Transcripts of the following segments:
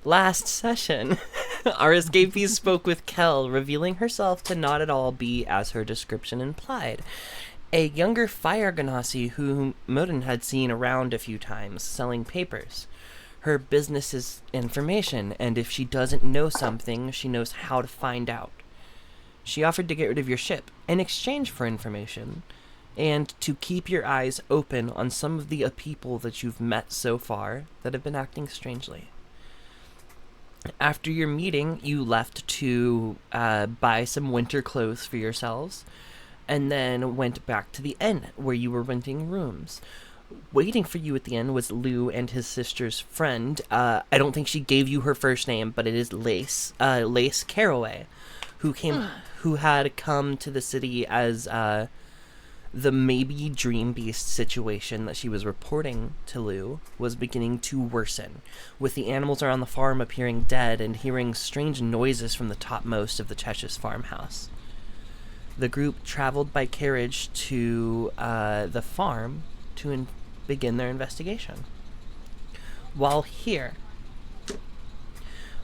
Last session, our escapee spoke with Kel, revealing herself to not at all be as her description implied. A younger fire ganassi whom Modin had seen around a few times, selling papers. Her business is information, and if she doesn't know something, she knows how to find out. She offered to get rid of your ship in exchange for information, and to keep your eyes open on some of the people that you've met so far that have been acting strangely. After your meeting, you left to buy some winter clothes for yourselves, and then went back to the inn where you were renting rooms. Waiting for you at the inn was Lou and his sister's friend. I don't think she gave you her first name, but it is Lace. Lace Caraway, who had come to the city as the maybe Dream Beast situation that she was reporting to Lou was beginning to worsen, with the animals around the farm appearing dead and hearing strange noises from the topmost of the Chesh's farmhouse. The group traveled by carriage to the farm to begin their investigation. While here,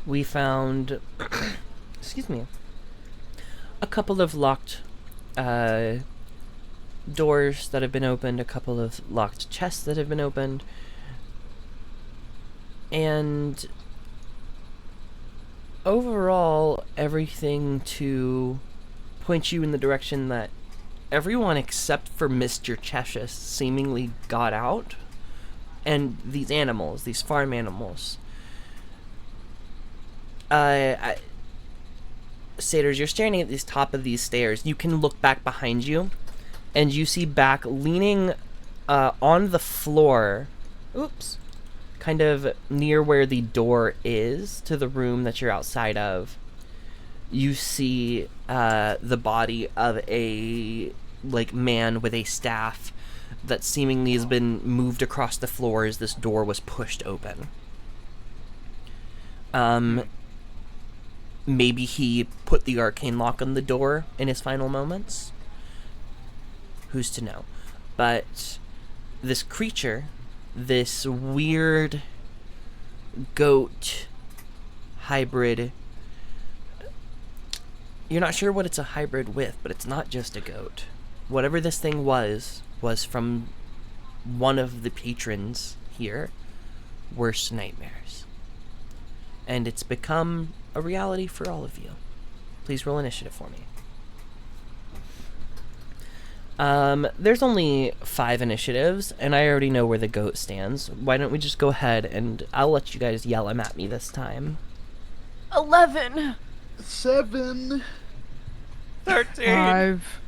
we found, excuse me, a couple of locked doors that have been opened, a couple of locked chests that have been opened, and overall everything to point you in the direction that everyone except for Mr. Cheshire seemingly got out, and these animals, these farm animals. Satyrs, you're staring at the top of these stairs. You can look back behind you, and you see back leaning on the floor, kind of near where the door is to the room that you're outside of. You see the body of a man with a staff that seemingly has been moved across the floor as this door was pushed open. Maybe he put the arcane lock on the door in his final moments. Who's to know? But this creature, this weird goat hybrid, you're not sure what it's a hybrid with, but it's not just a goat. Whatever this thing was from one of the patrons here, worst nightmares. And it's become a reality for all of you. Please roll initiative for me. There's only 5 initiatives, and I already know where the goat stands. Why don't we just go ahead, and I'll let you guys yell them at me this time. 11. 7. 13. 5.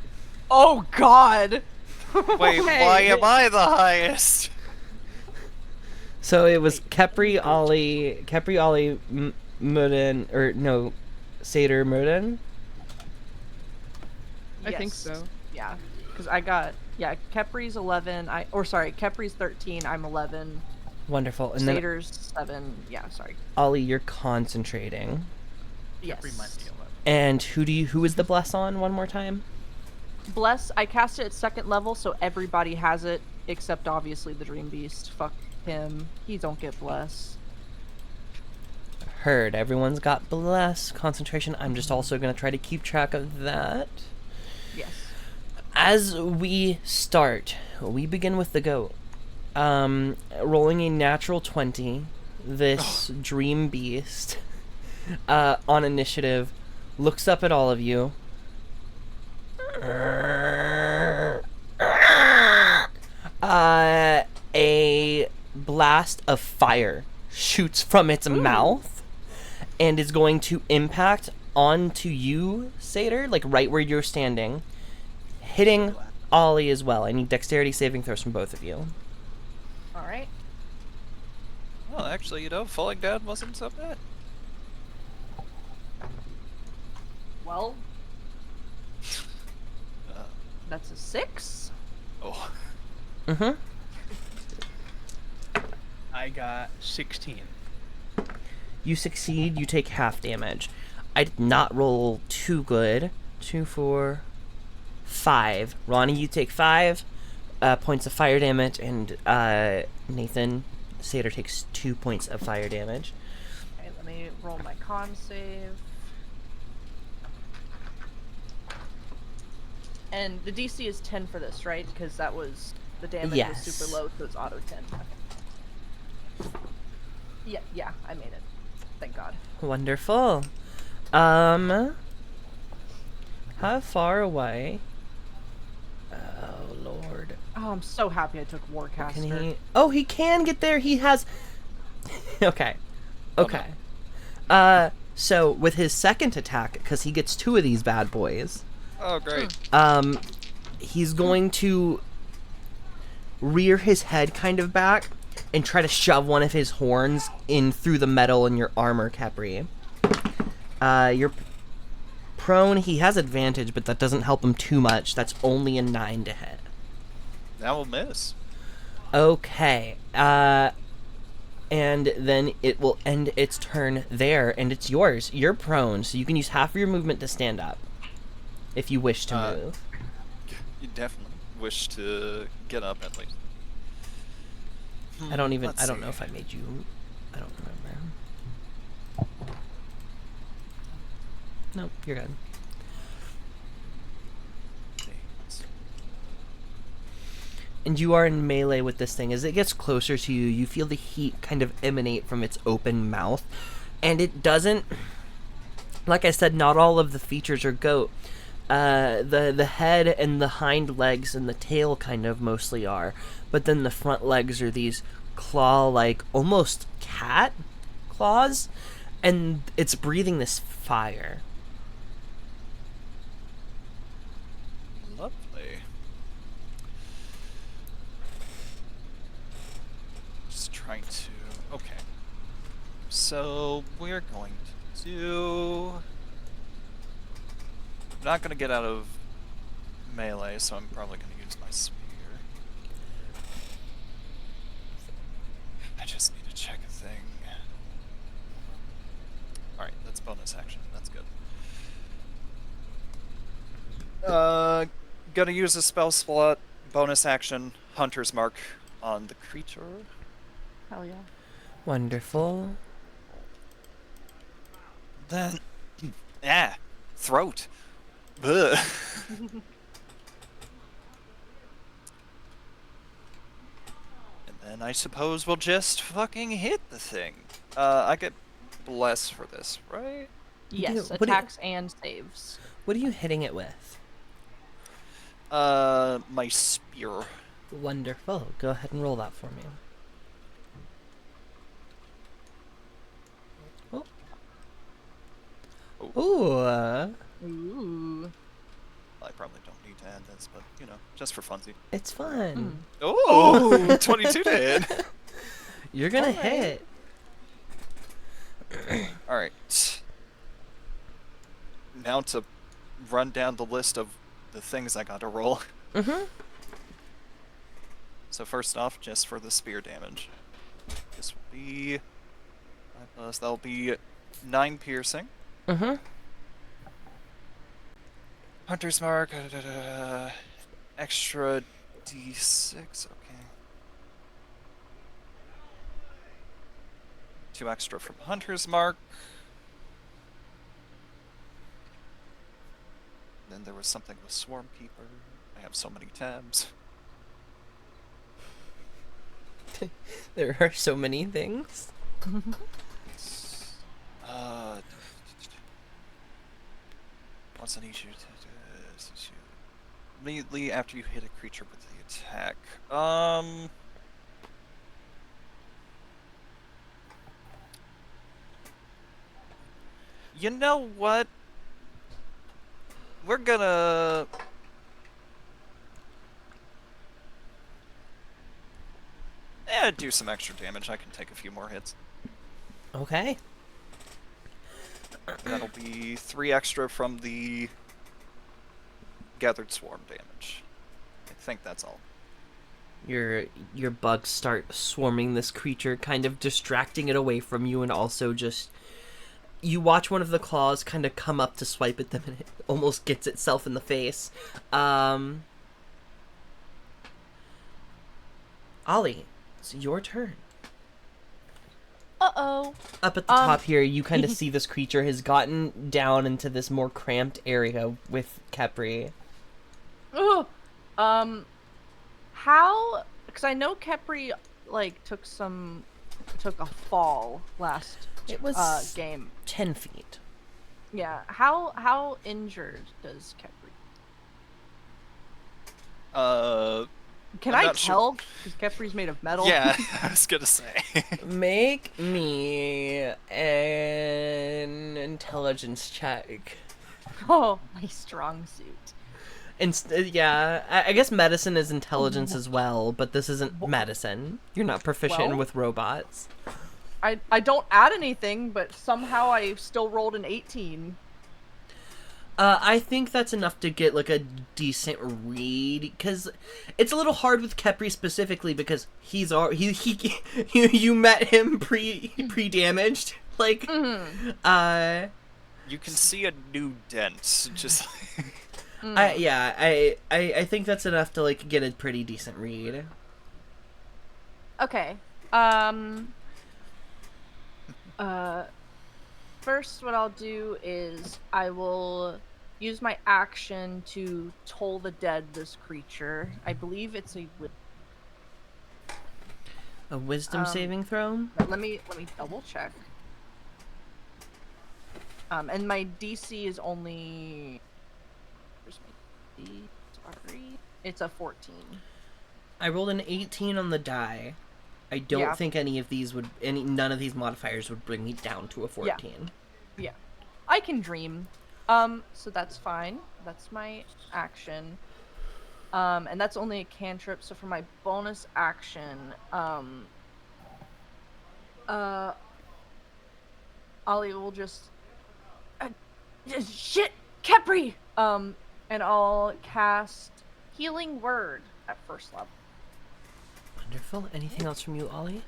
Oh, God. Wait, why am I the highest? So it was Kepri, Ollie, Murden, or no, Satyr, Murden? I think so. Yeah, because I got, Kepri's 11, Kepri's 13, I'm 11. Wonderful. And Satyr's 7, Ollie, you're concentrating. Yes. And who is the bless on one more time? Bless, I cast it at 2nd level, so everybody has it, except obviously the Dream Beast. Fuck him. He don't get bless. Heard. Everyone's got bless. Concentration. I'm just also going to try to keep track of that. Yes. As we start, we begin with the goat. Rolling a natural 20, this Dream Beast, on initiative, looks up at all of you. A blast of fire shoots from its mouth and is going to impact onto you, Satyr, right where you're standing, hitting Ollie as well. I need dexterity saving throws from both of you. Alright. Well, actually, falling down wasn't so bad. Well, that's a 6. Oh. Mm-hmm. I got 16. You succeed, you take half damage. I did not roll too good. 2, 4, 5. Ronnie, you take 5 points of fire damage, and Nathan, Satyr, takes 2 points of fire damage. Okay, let Let me roll my con save. And the DC is 10 for this, right? Because that was the damage was Yes. super low, so it's auto 10. Okay. Yeah, I made it. Thank God. Wonderful. How far away? Oh Lord. Oh, I'm so happy I took Warcaster. Can he? Oh, he can get there. He has. Okay. Okay. So with his second attack, because he gets 2 of these bad boys, Oh, great. he's going to rear his head kind of back and try to shove one of his horns in through the metal in your armor, Capri. You're prone. He has advantage, but that doesn't help him too much. That's only a 9 to hit. That will miss. Okay. And then it will end its turn there, and it's yours. You're prone, so you can use half of your movement to stand up, if you wish to move. You definitely wish to get up at least. I don't Let's know see. if I made you. I don't remember. Nope, you're good. And you are in melee with this thing. As it gets closer to you, you feel the heat kind of emanate from its open mouth. And it doesn't... Like I said, not all of the features are goat. The head and the hind legs and the tail kind of mostly are. But then the front legs are these claw-like, almost cat claws. And it's breathing this fire. Lovely. Just trying to... Okay. So, we're going to do... I'm not going to get out of melee, so I'm probably going to use my spear. I just need to check a thing. Alright, that's bonus action. That's good. Gonna use a spell slot, bonus action, Hunter's Mark on the creature. Hell yeah. Wonderful. Then, throat. Ugh. And then I suppose we'll just fucking hit the thing. I get bless for this, right? Yes, what do you- attacks and saves. What are you hitting it with? My spear. Wonderful. Go ahead and roll that for me. Oh. Oh. Ooh, Ooh. I probably don't need to add this, but you know, just for funsies. it's fun. Oh, 22 to hit. You're gonna Alright. hit. All right. Now to run down the list of the things I got to roll. Mm-hmm. So first off, just for the spear damage, this will be 5+. That'll be 9 piercing. Mm-hmm. Hunter's Mark, extra d6. Okay. 2 extra from Hunter's Mark. Then there was something with Swarm Keeper. I have so many tabs. There are so many things. Once on each immediately after you hit a creature with the attack. You know what? We're gonna... do some extra damage. I can take a few more hits. Okay. That'll be 3 extra from the gathered swarm damage. I think that's all. Your bugs start swarming this creature, kind of distracting it away from you, and also just you watch one of the claws kind of come up to swipe at them, and it almost gets itself in the face. Ollie, it's your turn. Uh-oh. Up at the top here, you kind of see this creature has gotten down into this more cramped area with Kepri. Ugh. How? Because I know Kepri like took a fall last It was game. 10 feet. Yeah. How injured does Kepri? Can I'm I not sure. tell? Because Kepri's made of metal. Yeah, I was gonna say. Make me an intelligence check. Oh, my strong suit. Yeah, I guess medicine is intelligence as well, but this isn't medicine. You're not proficient Well- with robots. I don't add anything, but somehow I still rolled an 18. I think that's enough to get like a decent read, because it's a little hard with Kepri specifically because he's you met him pre-damaged, like You can see a new dent, just I think that's enough to like get a pretty decent read. Okay. First, what I'll do is I will use my action to toll the dead this creature. I believe it's A wisdom saving throw. let me double check. And my DC is only. Where's my DC? Sorry, it's a 14. I rolled an 18 on the die. I don't Yeah. think none of these modifiers would bring me down to a 14. Yeah, I can dream. So that's fine. That's my action. And that's only a cantrip. So for my bonus action, Ollie will just shit, Kepri. And I'll cast Healing Word at first level. Wonderful. Anything else from you, Ollie?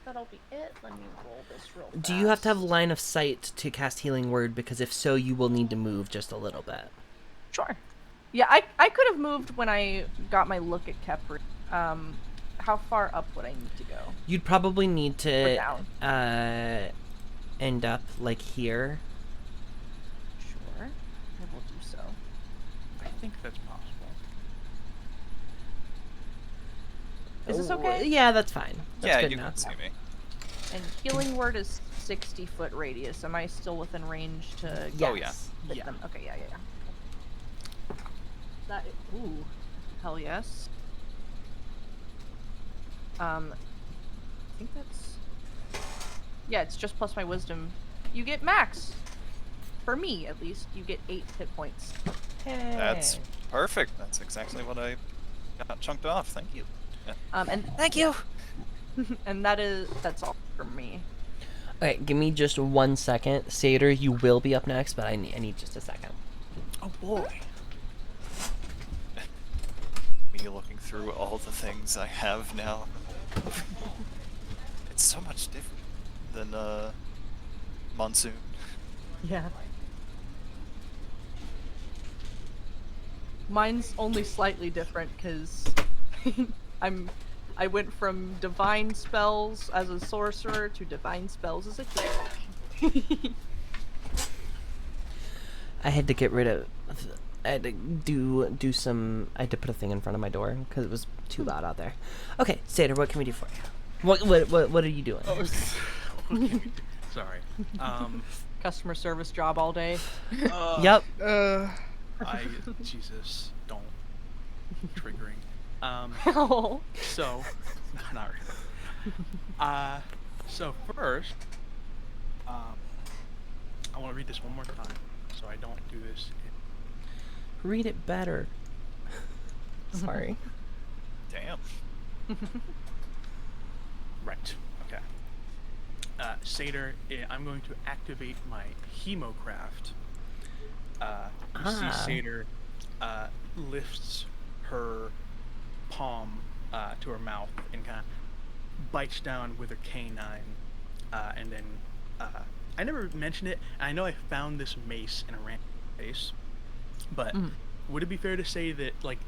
That'll be it. Let me roll this real fast. Do you have to have line of sight to cast Healing Word? Because if so, you will need to move just a little bit. Sure. Yeah, I could have moved when I got my look at Kepri. How far up would I need to go? You'd probably need Or to down? end up like here. Sure. I will do so. I think that's possible. Is this okay? Yeah, that's fine. That's yeah, good you enough. can see me. And Healing Word is 60-foot radius. Am I still within range to Yes. Oh, yeah. hit Yeah. them? Okay, yeah. Ooh, hell yes. I think that's. Yeah, it's just plus my wisdom. You get max. For me, at least, you get 8 hit points. That's perfect. That's exactly what I got chunked off. Thank you. Yeah. And Thank you. and that's all for me. Okay, give me just 1 second. Satyr, you will be up next, but I need just a second. Oh boy. Me looking through all the things I have now. It's so much different than Monsoon. Yeah. Mine's only slightly different because I went from divine spells as a sorcerer to divine spells as a cleric. I had to get rid of. I had to do some. I had to put a thing in front of my door because it was too loud out there. Okay, Satyr, what can we do for you? What are you doing? Oh, sorry. Customer service job all day. Yep. Jesus, don't. Triggering. Oh. So, not really. So first, I want to read this one more time, so I don't do this. Read it better. Sorry. Damn. Right. Okay. Satyr, I'm going to activate my Hemocraft. You see Satyr lifts her palm to her mouth and kind of bites down with her canine, and then I never mentioned it. And I know I found this mace in a random place, but would it be fair to say that like,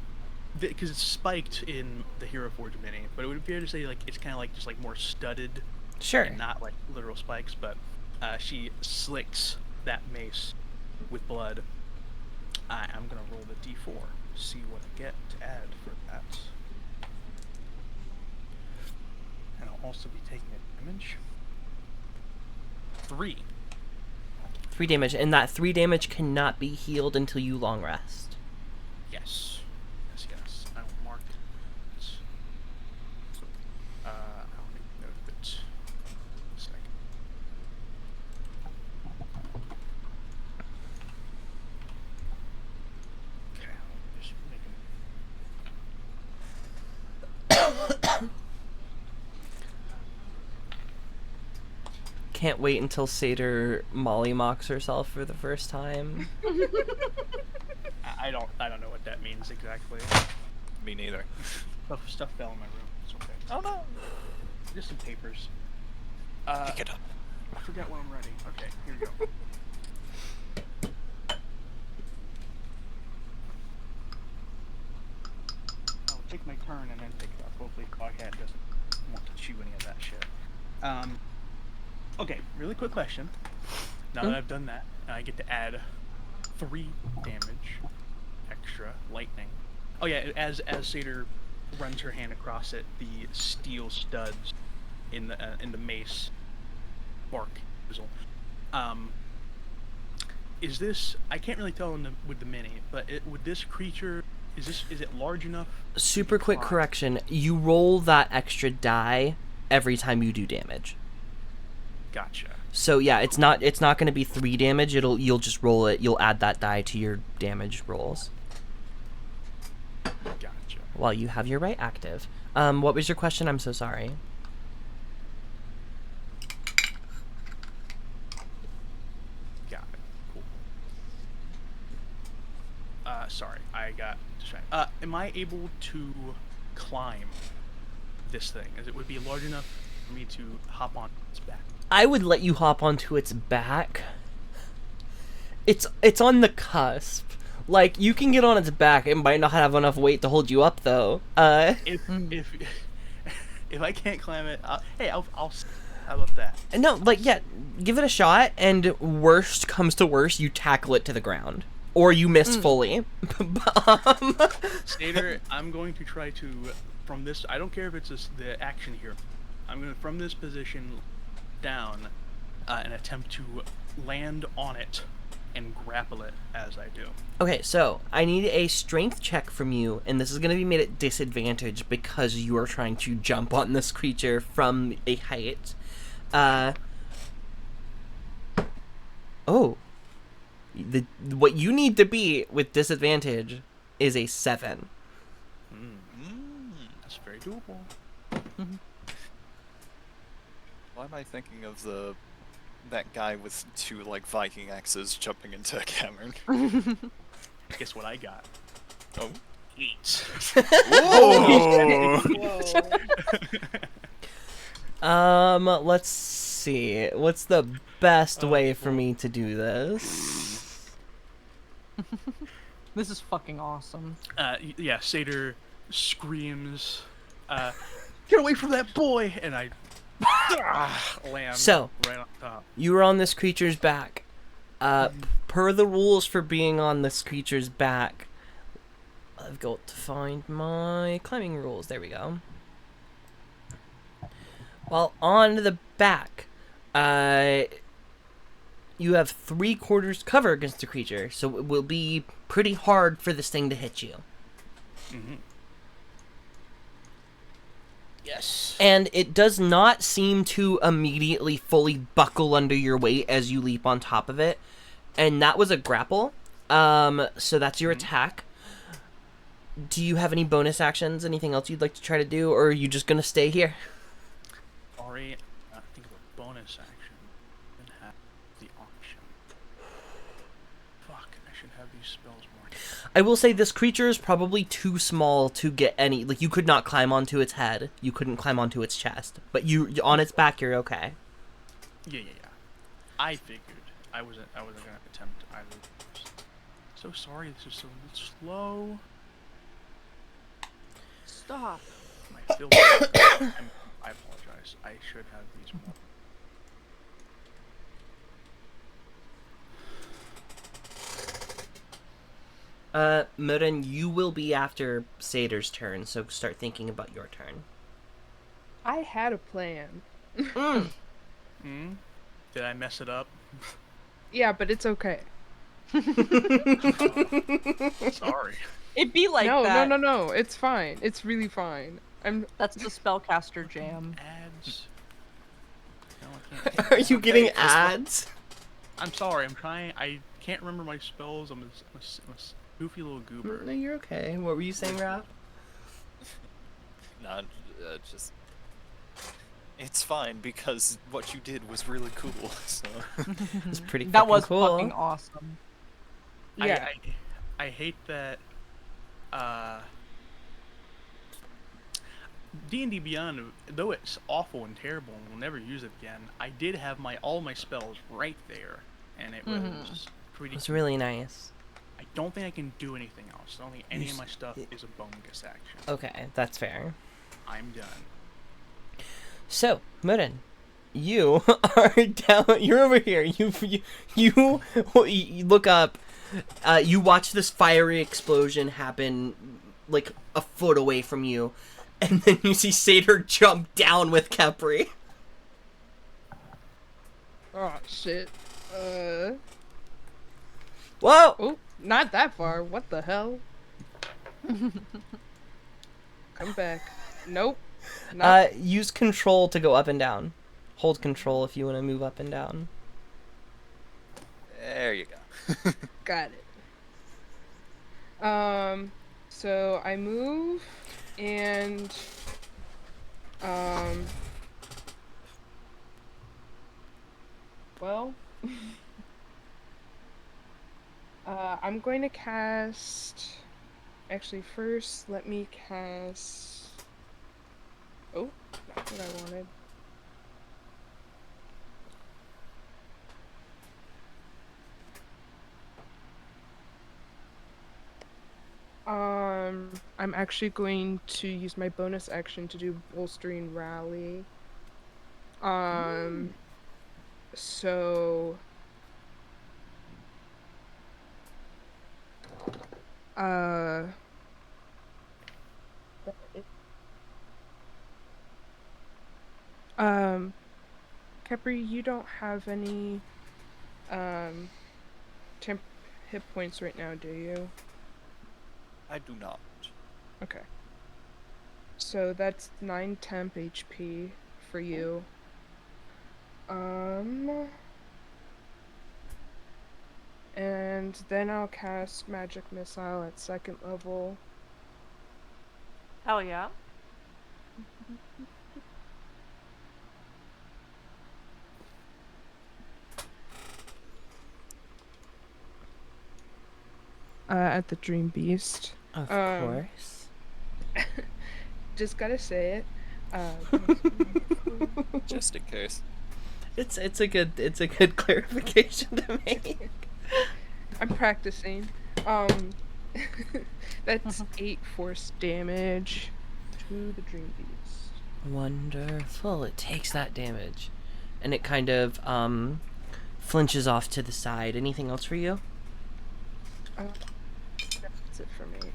because it's spiked in the Hero Forge mini, but it would be fair to say like it's kind of like just like more studded Sure. and not like literal spikes, but she slicks that mace with blood. I'm gonna roll the d4, see what I get to add for that. And I'll also be taking a damage. 3. 3 damage, and that 3 damage cannot be healed until you long rest. Yes. Yes. I will mark it. I'll make note of it. A second. Okay, I'll just make Can't wait until Satyr mollymocks herself for the first time. I don't know what that means exactly. Me neither. Stuff fell in my room. It's okay. Oh no! Just some papers. Pick it up. I forgot when I'm ready. Okay, here we go. I'll take my turn and then pick it up. Hopefully Foghat doesn't want to chew any of that shit. Okay, really quick question. Now that I've done that, I get to add 3 damage extra lightning. Oh yeah, as Satyr runs her hand across it, the steel studs in the mace bark. Is this? I can't really tell with the mini, but would this creature? Is it large enough? Super quick correction. You roll that extra die every time you do damage. Gotcha. So yeah, it's not going to be 3 damage. You'll just roll it. You'll add that die to your damage rolls Gotcha. while you have your right active. What was your question? I'm so sorry. Got it. Cool. Sorry, I got distracted. Am I able to climb this thing? As it would be large enough for me to hop on its back? I would let you hop onto its back. It's on the cusp. Like, you can get on its back. It might not have enough weight to hold you up, though. If I can't climb it, I'll how about that? No, like, yeah, give it a shot, and worst comes to worst, you tackle it to the ground. Or you miss fully. Satyr, I'm going to try to, from this, I don't care if it's the action here, I'm going to, from this position down, and attempt to land on it and grapple it as I do. Okay, so I need a strength check from you, and this is going to be made at disadvantage because you are trying to jump on this creature from a height. What you need to be with disadvantage is a 7. That's very doable. Why am I thinking of that guy with 2 like Viking axes jumping into a cavern? Guess what I got? Oh. 8. Whoa! Let's see. What's the best way for me to do this? This is fucking awesome. Yeah, Satyr screams, get away from that boy! And I land So, right on top. you were on this creature's back. Per the rules for being on this creature's back, I've got to find my climbing rules. There we go. Well, on the back, you have 3/4 cover against the creature, so it will be pretty hard for this thing to hit you. Yes. And it does not seem to immediately fully buckle under your weight as you leap on top of it. And that was a grapple. So that's your attack. Do you have any bonus actions? Anything else you'd like to try to do? Or are you just going to stay here? Sorry, I think of a bonus action. And have the option. Fuck, I should have these spells more. I will say this creature is probably too small to get any... Like, you could not climb onto its head. You couldn't climb onto its chest. But on its back, you're okay. Yeah. I figured I wasn't gonna attempt either of those. So sorry, this is so slow. Stop. I I apologize. I should have these more. Modin, you will be after Sator's turn, so start thinking about your turn. I had a plan. Hmm? Did I mess it up? Yeah, but it's okay. Sorry. It'd be like no, that. no. It's fine. It's really fine. That's the spellcaster jam. Ads. No, I can't. Are you getting Okay, this one- ads? I'm sorry. I'm trying. I can't remember my spells. I'm a goofy little goober. No, you're okay. What were you saying, Ralph? Not just. It's fine because what you did was really cool. So. It's pretty That fucking was cool. fucking awesome. Yeah. I hate that. D&D Beyond, though it's awful and terrible and we'll never use it again, I did have all my spells right there, and it was pretty. It's really nice. I don't think I can do anything else. I don't think any You of my s- stuff is a bonus action. Okay, that's fair. I'm done. So, Modin, you are down. You're over here. You look up. You watch this fiery explosion happen, like a foot away from you, and then you see Satyr jump down with Kepri. Oh shit. Whoa! Oh, not that far. What the hell? Come back. Nope. Not Use control to go up and down. Hold control if you want to move up and down. There you go. got it. So I move and well I'm going to cast actually first let me cast oh, not what I wanted. I'm actually going to use my bonus action to do bolstering rally. So Kepri, you don't have any temp hit points right now, do you? I do not. Okay. So that's 9 temp HP for you. And then I'll cast Magic Missile at 2nd level. Hell yeah. At the Dream Beast. Of course. Just gotta say it. Just in case. It's a good clarification to make. I'm practicing. That's 8 force damage to the Dream Beast. Wonderful. It takes that damage, and it kind of flinches off to the side. Anything else for you? That's it for me.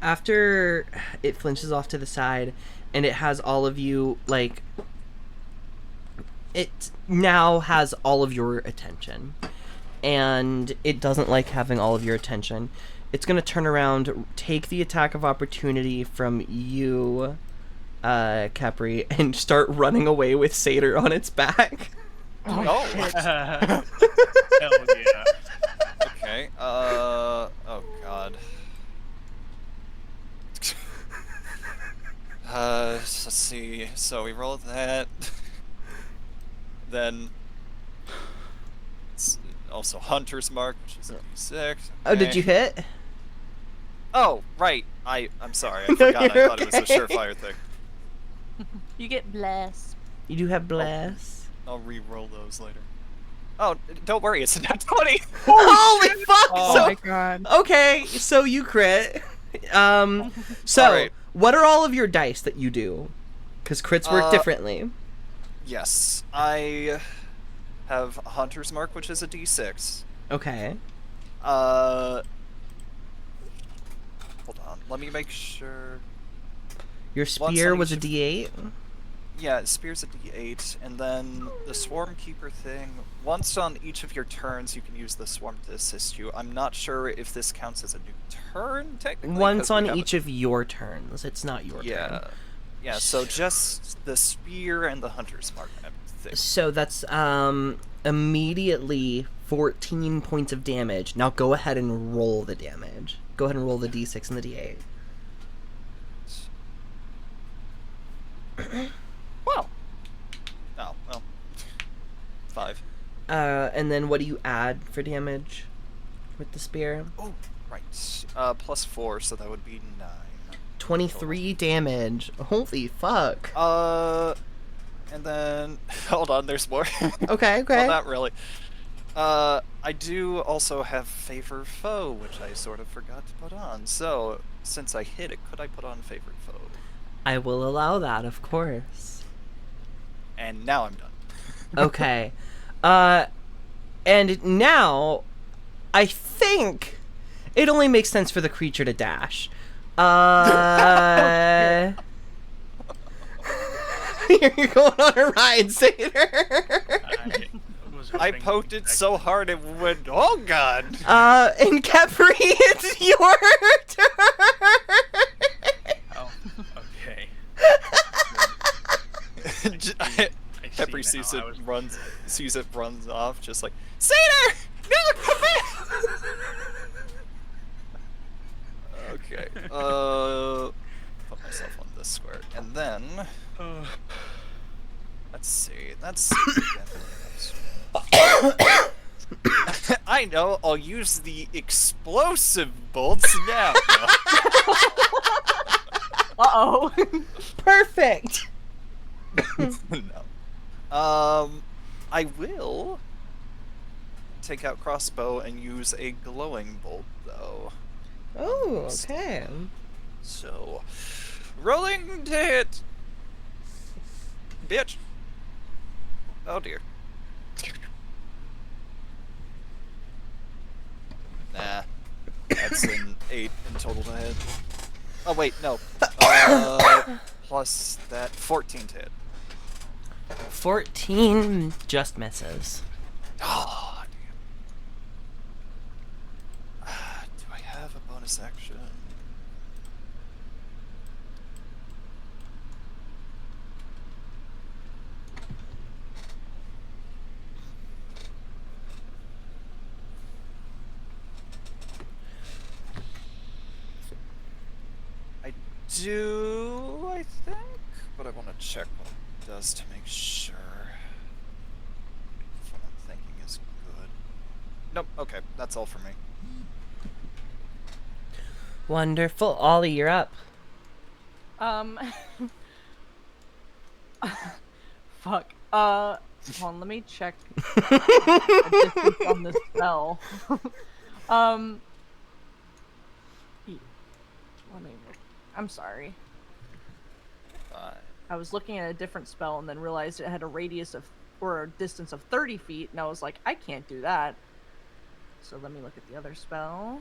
After it flinches off to the side, and it has all of you, like, it now has all of your attention, and it doesn't like having all of your attention. It's gonna turn around, take the attack of opportunity from you, Kepri, and start running away with Satyr on its back. Oh. Hell yeah. Okay. Oh god. Let's see. So we rolled that. Then it's also Hunter's Mark, which is a D6. Oh, did you hit? Oh, right. I'm sorry. I No, forgot. I you're thought it was a okay. surefire thing. You get blessed. You do have bless. I'll re-roll those later. Oh, don't worry. It's a nat 20. Holy fuck! Oh So my god. okay, so you crit. So Alright. what are all of your dice that you do? Because crits work differently. Yes, I have Hunter's Mark, which is a D6. Okay. Hold on, let me make sure. Your spear was a D8? Yeah, Spear's a D8, and then the Swarm Keeper thing. Once on each of your turns, you can use the Swarm to assist you. I'm not sure if this counts as a new turn, technically. Once on each of your turns. It's not your turn. Yeah, so just the Spear and the Hunter's Mark, I think. So that's immediately 14 points of damage. Now go ahead and roll the damage. Go ahead and roll the D6 and the D8. Wow. Oh, well. 5. And then what do you add for damage with the spear? Oh, right. Plus 4, so that would be 9. 23 damage. Holy fuck. And then... Hold on, there's more. Okay. Well, not really. I do also have Favored Foe, which I sort of forgot to put on. So, since I hit it, could I put on Favored Foe? I will allow that, of course. And now I'm done. Okay. And now, I think it only makes sense for the creature to dash. You're going on a ride, Satyr. I poked it so hard it went, oh god! And Capri, it's your turn! Oh, okay. Capri sees it, runs off, just like, Satyr! No, come back! Okay, put myself on this square, and then, let's see, that's I know, I'll use the explosive bolts now. Uh-oh. Perfect! No. I will take out crossbow and use a glowing bolt, though. Oh, okay. So, rolling to hit. Bitch. Oh dear. Nah. That's an 8 in total to hit. Oh wait, no. Plus that 14 to hit. 14 just misses. Oh, damn. Do I have a bonus action? I do, I think, but I want to check what it does to make sure. If what I'm thinking is good. Nope, okay, that's all for me. Wonderful. Ollie, you're up. Fuck. Hold on, let me check the distance on this spell. Let me look. I'm sorry. I was looking at a different spell and then realized it had a radius of, or a distance of 30 feet, and I was like, I can't do that. So let me look at the other spell.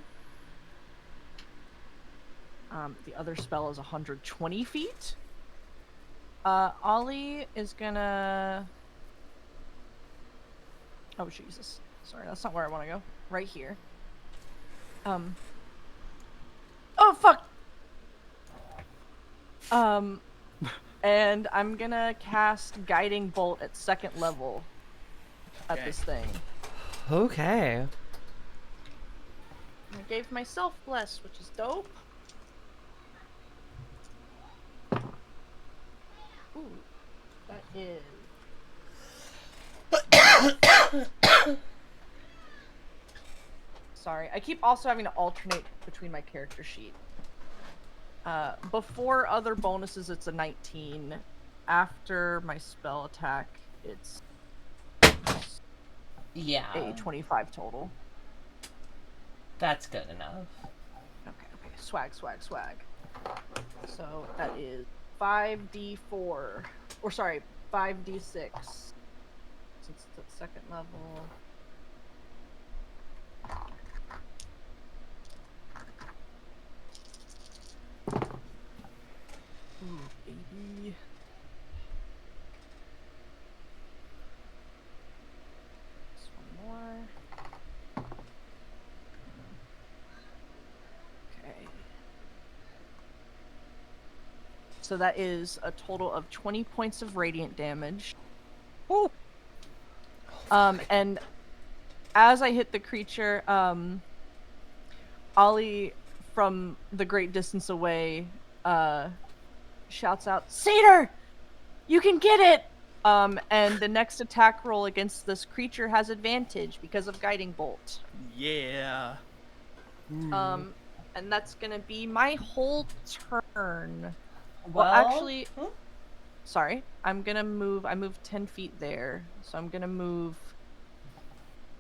The other spell is 120 feet. Ollie is gonna... Oh, Jesus. Sorry, that's not where I want to go. Right here. Oh, fuck! And I'm gonna cast Guiding Bolt at 2nd level at this thing. Okay. I gave myself Bless, which is dope. Ooh, that is... Sorry, I keep also having to alternate between my character sheet. Before other bonuses, it's a 19. After my spell attack, it's a 25 total. That's good enough. Okay. Swag. So that is 5d4. Or sorry, 5d6. Since it's at second level. Ooh, baby. Just one more. Okay. So that is a total of 20 points of radiant damage. Ooh. And as I hit the creature, Ollie, from the great distance away, shouts out, "Cedar! You can get it!" And the next attack roll against this creature has advantage because of Guiding Bolt. Yeah. And that's gonna be my whole turn. Well, actually, sorry. I'm gonna move. I moved 10 feet there, so I'm gonna move,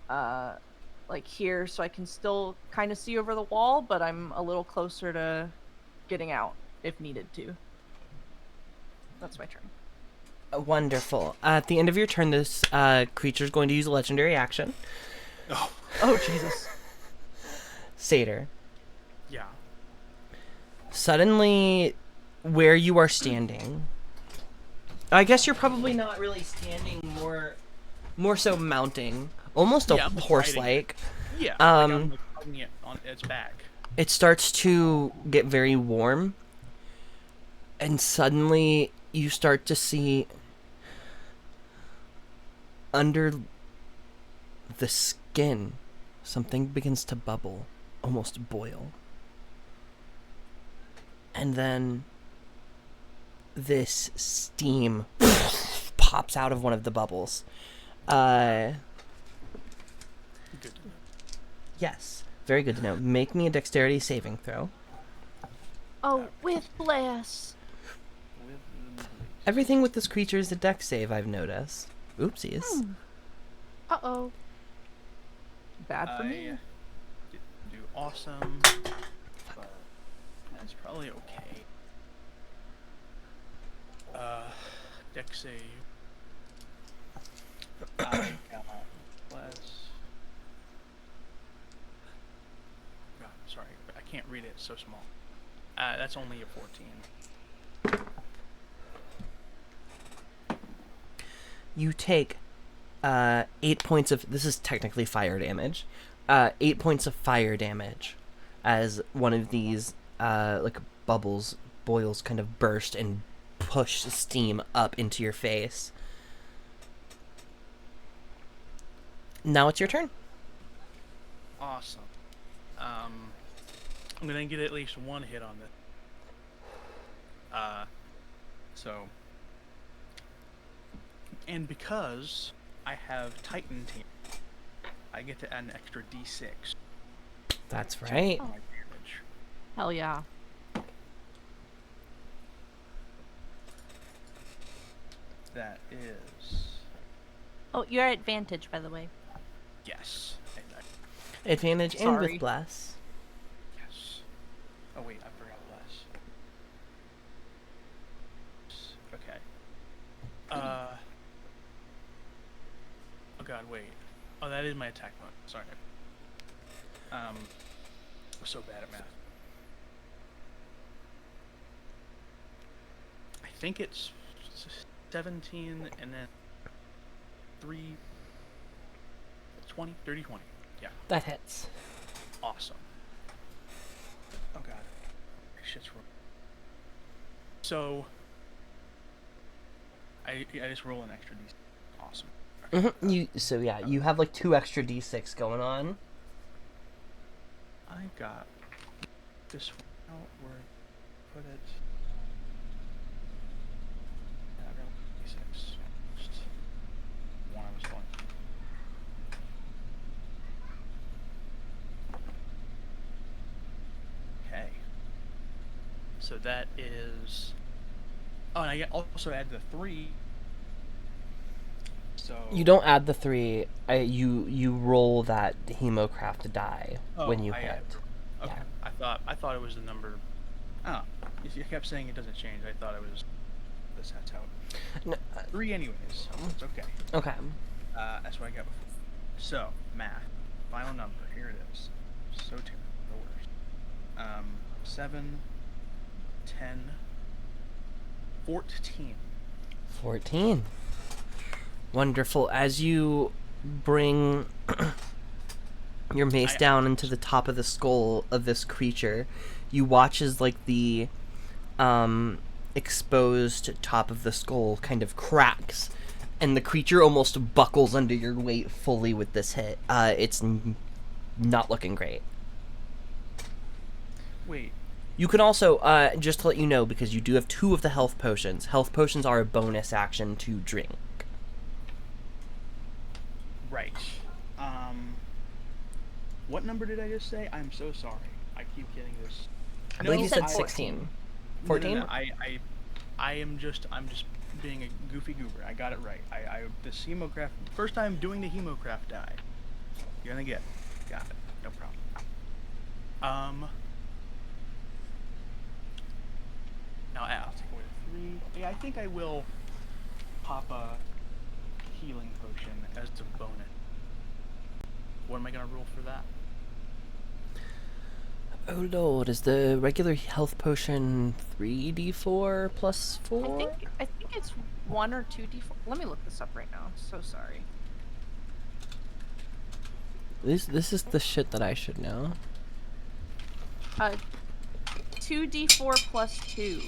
like here, so I can still kind of see over the wall, but I'm a little closer to getting out if needed to. That's my turn. Wonderful. At the end of your turn, this creature is going to use a legendary action. Oh Jesus! Satyr. Yeah. Suddenly, where you are standing, I guess you're probably not really standing, more so mounting, almost a Yeah, I'm just horse-like. Yeah. Um, like I'm like hugging it on its back. It starts to get very warm, and suddenly you start to see under the skin something begins to bubble, almost boil. And then this steam pops out of one of the bubbles. Good to know. Yes, very good to know. Make me a dexterity saving throw. Oh, with bless. Everything with this creature is a dex save, I've noticed. Oopsies. Uh-oh. Bad for I me. didn't do awesome, but that's probably okay. Dex save. I got less. God, sorry, I can't read it. It's so small. That's only a 14. You take 8 points of... This is technically fire damage. 8 points of fire damage as one of these like bubbles, boils kind of burst and push steam up into your face. Now it's your turn. Awesome. I'm gonna get at least one hit on this. And because I have Titan Team, I get to add an extra D6 That's to right. my damage. Hell yeah. That is Oh, you're at advantage, by the way. yes. And Advantage and Sorry. with bless. yes. Oh wait, I forgot less. Okay. Oh god, wait. Oh, that is my attack mode. Sorry. I'm so bad at math. I think it's 17 and then 3, 20, 30, 20. Yeah, That hits. awesome. Oh god. Shit's wrong. So, I just roll an extra d6. Awesome. You have like 2 extra d6 going on. I got this one out where I put it. Yeah, I got d6. Just one I was going. Okay. So that is. Oh, and I also add the 3. So You don't add the 3. You roll that Hemocraft die when you I hit. add- Okay. Yeah. I thought it was the number Oh, you kept saying it doesn't change. I thought it was. That's how. No, 3 anyways. So it's okay. okay. That's what I got before. So math. Final number. Here it is. So terrible. The worst. 7, 10, 14. 14. Wonderful. As you bring your mace down into the top of the skull of this creature, you watch as like the exposed top of the skull kind of cracks, and the creature almost buckles under your weight fully with this hit. It's not looking great. Wait. You can also, just to let you know, because you do have 2 of the health potions are a bonus action to drink. Right. What number did I just say? I'm so sorry. I keep getting this. I believe you said said 16. 14? No, I'm just being a goofy goober. I got it right. This hemocraft. First time doing the hemocraft die. You're gonna get it. Got it. No problem. Now I'll take away the 3. Yeah, I think I will pop a healing potion as the bonus. What am I gonna roll for that? Oh lord, is the regular health potion 3d4 plus 4? I think it's 1 or 2d4. Let me look this up right now. So sorry. This is the shit that I should know. 2d4 plus 2.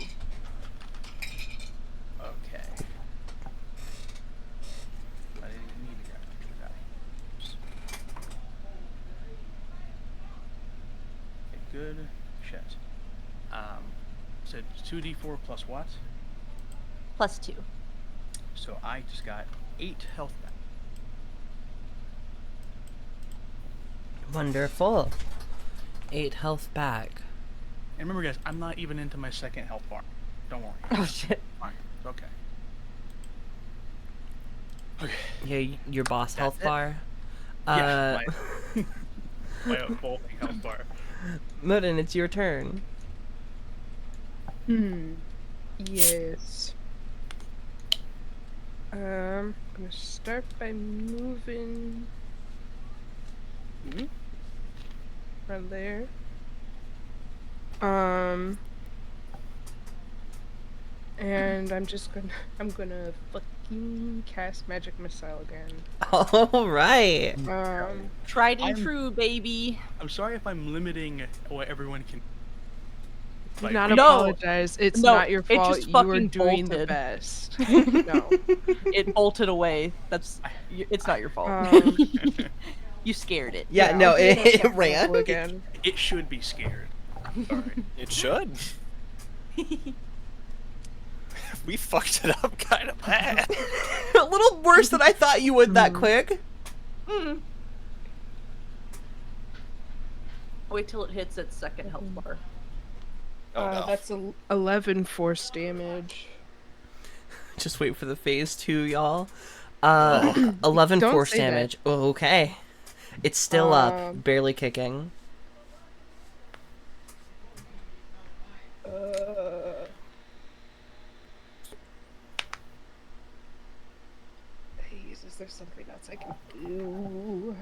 Okay. I didn't even need to grab it. Okay, good shit. So 2d4 plus what? Plus 2. So I just got 8 health back. Wonderful. 8 health back. And remember, guys, I'm not even into my second health bar. Don't worry. Oh shit. Fine. It's okay. Okay. Yeah, your boss health it? bar. Yeah, my evolving health bar. Modin, it's your turn. Yes. I'm gonna start by moving right there. And I'm gonna fucking cast magic missile again. All right. Tried and I'm- true, baby. I'm sorry if I'm limiting what everyone can. Do Like, not we- No. apologize. It's No, not your it fault. just You were fucking doing the bolted. best. No. It bolted away. It's not your fault. You scared it. Yeah, I'll no, do that it roll ran. again. It should be scared. Sorry. It should. We fucked it up kind of bad. A little worse than I thought you would that quick. Wait till it hits its second health bar. Oh, no. That's 11 force damage. Just wait for the phase 2, y'all. 11 Don't force say that. damage. Oh, okay. It's still up, barely kicking. Please, is there something else I can do?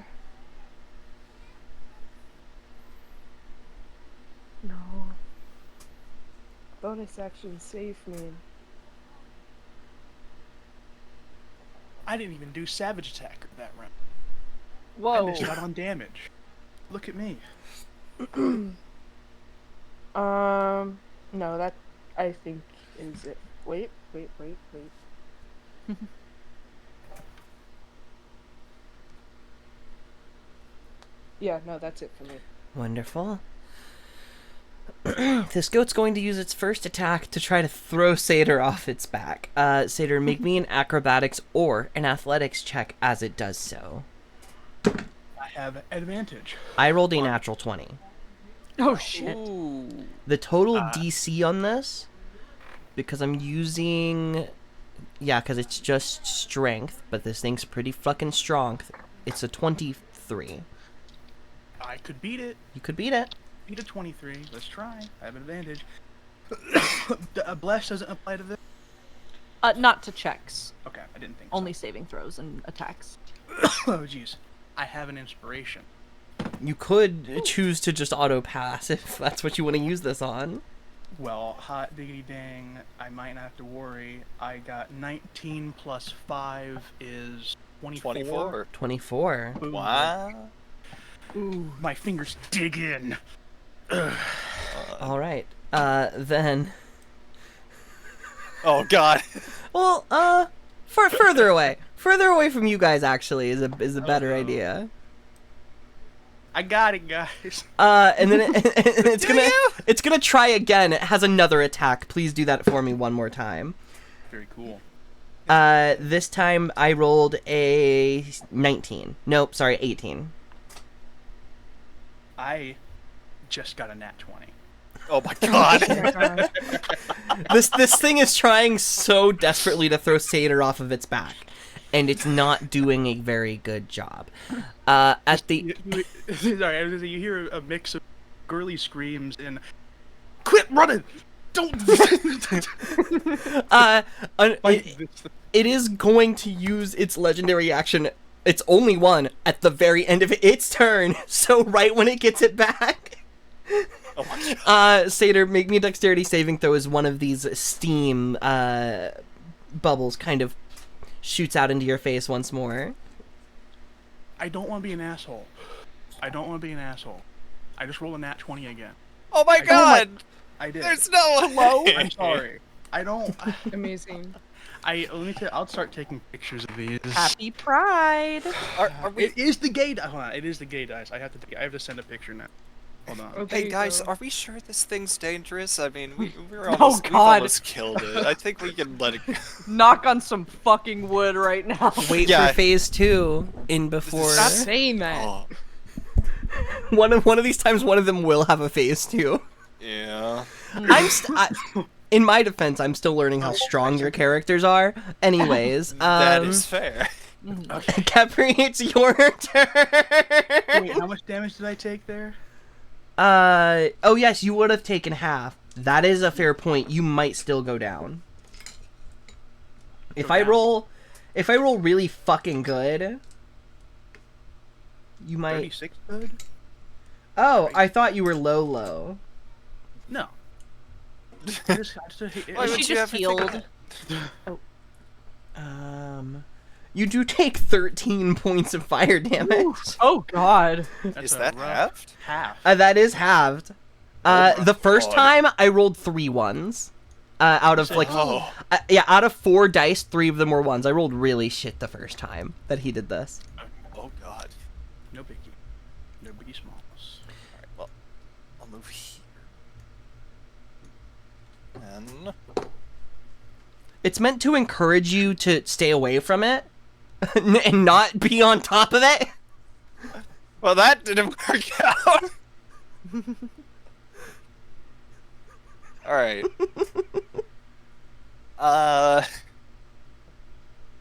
No. Bonus action save me. I didn't even do Savage Attack that round. I Whoa. missed out on damage. Look at me. No, that I think is it. Wait. Yeah, no, that's it for me. Wonderful. This goat's going to use its first attack to try to throw Satyr off its back. Satyr, make me an acrobatics or an athletics check as it does so. I have advantage. I rolled a natural 20. Oh shit. Ooh. The total DC on this, because I'm using... Yeah, because it's just strength, but this thing's pretty fucking strong. It's a 23. I could beat it. You could beat it. Beat a 23. Let's try. I have advantage. Bless doesn't apply to this. Not to checks. Okay, I didn't think. Only saving throws and attacks. So. Oh jeez, I have an inspiration. You could choose to just auto pass if that's what you want to use this on. Well, hot diggity dang, I might not have to worry. I got 19 plus 5 is 24. 24. 24. Boom. Wow. Ooh, my fingers dig in. All right. Then. Oh god. Well, further away. Further away from you guys actually is a better Uh-oh. idea. I got it, guys. And then it's gonna try again. It has another attack. Please do that for me one more time. Very cool. This time I rolled a 19. Nope, sorry, 18. I just got a nat 20. Oh my god. Oh my god. This thing is trying so desperately to throw Satyr off of its back, and it's not doing a very good job. At the Sorry, I was gonna say, you hear a mix of girly screams and quit running. Don't. it is going to use its legendary action. It's only one at the very end of its turn. So right when it gets it back. Oh my god. Satyr, make me a dexterity saving throw as one of these steam bubbles kind of shoots out into your face once more. I don't want to be an asshole. I just rolled a nat 20 again. Oh my god. I did. There's no way. I'm sorry. I don't. Amazing. I'll start taking pictures of these. Happy Pride. Are we? It is the gay dice. Hold on, it is the gay dice. I have to send a picture now. Hold on. Oh, there Hey you guys, go. are we sure this thing's dangerous? I mean, we've God. almost killed it. I think we can let it go. Knock on some fucking wood right now. Wait Yeah. for phase 2 in before. Stop saying that. Oh, One of these times, one of them will have a phase 2. yeah. In my defense, I'm still learning how strong your characters are. Anyways, That is fair. Capri, it's your turn. Wait, how much damage did I take there? Oh yes, you would have taken half. That is a fair point. You might still go down. If I roll really fucking good, you might. 36 good? Oh, I thought you were low. No. Why would She you just ever think of healed. that? You do take 13 points of fire damage. Oh god. Is that halved? Half. That is halved. my The first God. time I rolled 3 ones. Out of like, Oh. yeah, out of 4 dice, 3 of them were ones. I rolled really shit the first time that he did this. Oh god. No biggie. No biggie smalls. Alright, well, I'll move here. And It's meant to encourage you to stay away from it and not be on top of it. well, that didn't work out. Alright.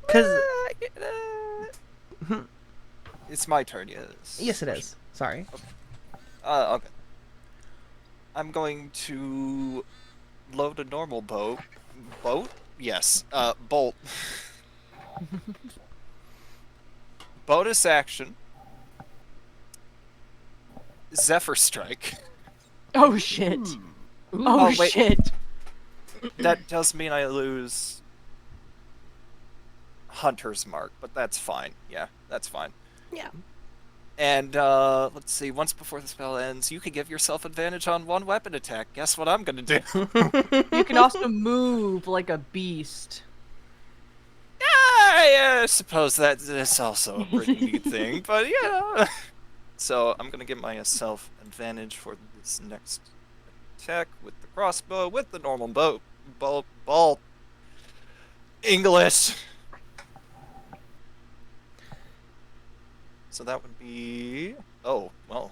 Cause It's my turn, yes. yes, it is. Sorry. Okay. I'm going to load a normal boat. Boat? Yes. Bolt. Bonus action. Zephyr Strike. Oh shit. Hmm. Oh, Oh, wait. shit. That does mean I lose Hunter's Mark, but that's fine. Yeah, that's fine. Yeah. And, let's see, once before the spell ends, you can give yourself advantage on one weapon attack. Guess what I'm gonna do? You can also move like a beast. I suppose that's also a pretty neat thing, but you know. So I'm gonna give myself advantage for this next attack with the crossbow, with the normal bolt. English. So that would be. Oh well.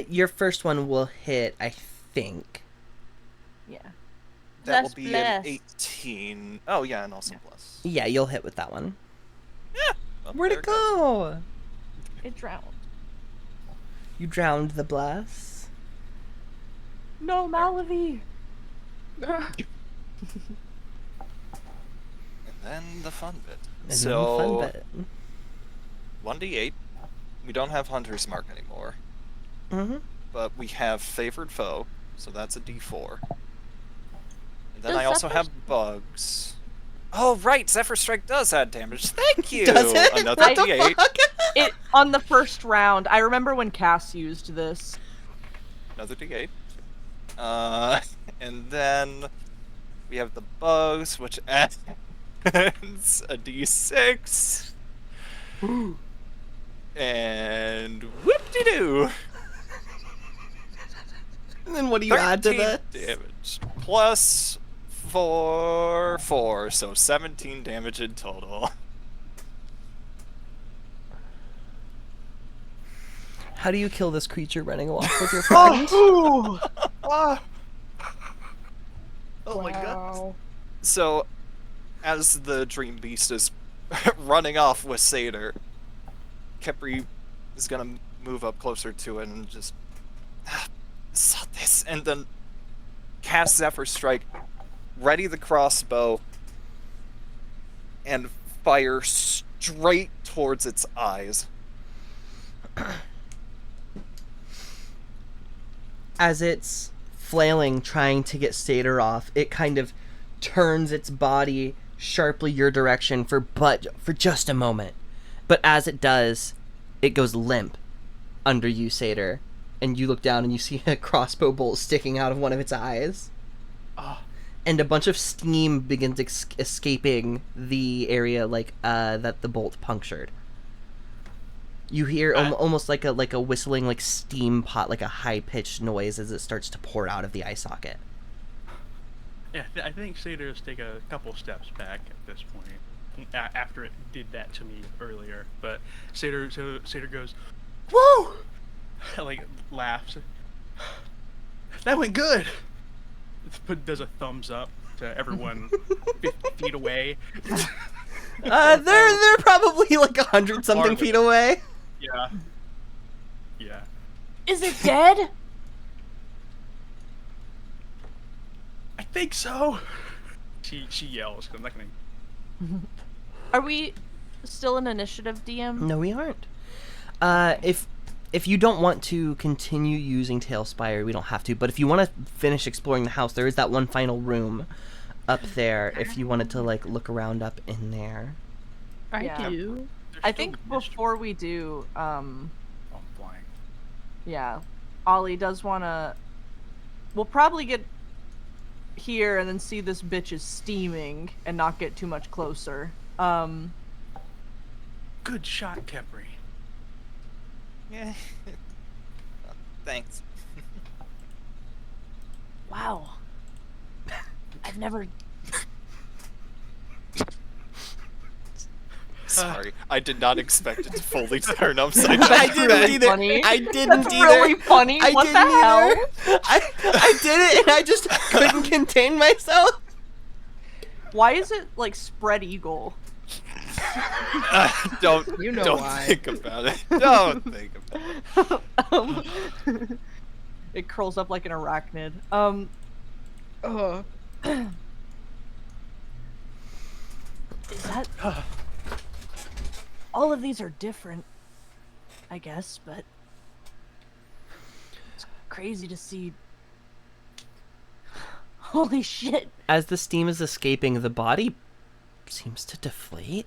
Your first one will hit, I think. Yeah. That Bless, will be bless. an 18. Oh yeah, and also plus. Yeah, you'll hit with that one. Well, Where'd there it goes. go? It drowned. You drowned the bless. No, Malavi. And then the fun bit. And then So, the fun bit. 1d8. We don't have Hunter's Mark anymore. Mm-hmm. But we have Favored Foe, so that's a d4. And then Does I also Zephyr have Bugs. Oh, right! Zephyr Strike does add damage. Thank you! Does it? Another What the d8. fuck? It on the first round. I remember when Cass used this. Another d8. And then we have the Bugs, which adds a d6. And whoop-de-doo! And then what do you add to 13 that? damage. Plus 4, so 17 damage in total. How do you kill this creature running off with your friend? Oh my god. Wow. So, as the Dream Beast is running off with Satyr, Kepri is gonna move up closer to it and just saw this, and then cast Zephyr Strike, ready the crossbow, and fire straight towards its eyes. As it's flailing, trying to get Satyr off, it kind of turns its body sharply your direction for just a moment. But as it does, it goes limp under you, Satyr, and you look down and you see a crossbow bolt sticking out of one of its eyes. Ah. And a bunch of steam begins escaping the area that the bolt punctured. You hear almost like a whistling, like steam pot, like a high pitched noise as it starts to pour out of the eye socket. Yeah, I think Satyr's take a couple steps back at this point. After it did that to me earlier, but Satyr goes, "Whoa!" like laughs. That went good. Does a thumbs up to everyone 50 feet away. They're probably like 100-something Farther. feet away. Yeah. Yeah. Is it dead? I think so. She yells. 'Cause I'm not gonna. Are we still in initiative, DM? No, we aren't. If you don't want to continue using Tailspire, we don't have to. But if you want to finish exploring the house, there is that one final room up there. If you wanted to like look around up in there. I Yeah. do. There's I still think mystery. before we do, Oh, I'm flying. yeah, Ollie does want to. We'll probably get here and then see this bitch is steaming and not get too much closer. Good shot, Kepri. Yeah. Thanks. Wow. I've never. Sorry, I did not expect it to fully turn upside down. I didn't either. funny. I didn't That's either. really funny. I What didn't the hell? either. I did it and I just couldn't contain myself. Why is it like spread eagle? Don't You know don't why. think about it. Don't think about it. It curls up like an arachnid. Is that? All of these are different, I guess, but it's crazy to see. Holy shit! As the steam is escaping, the body seems to deflate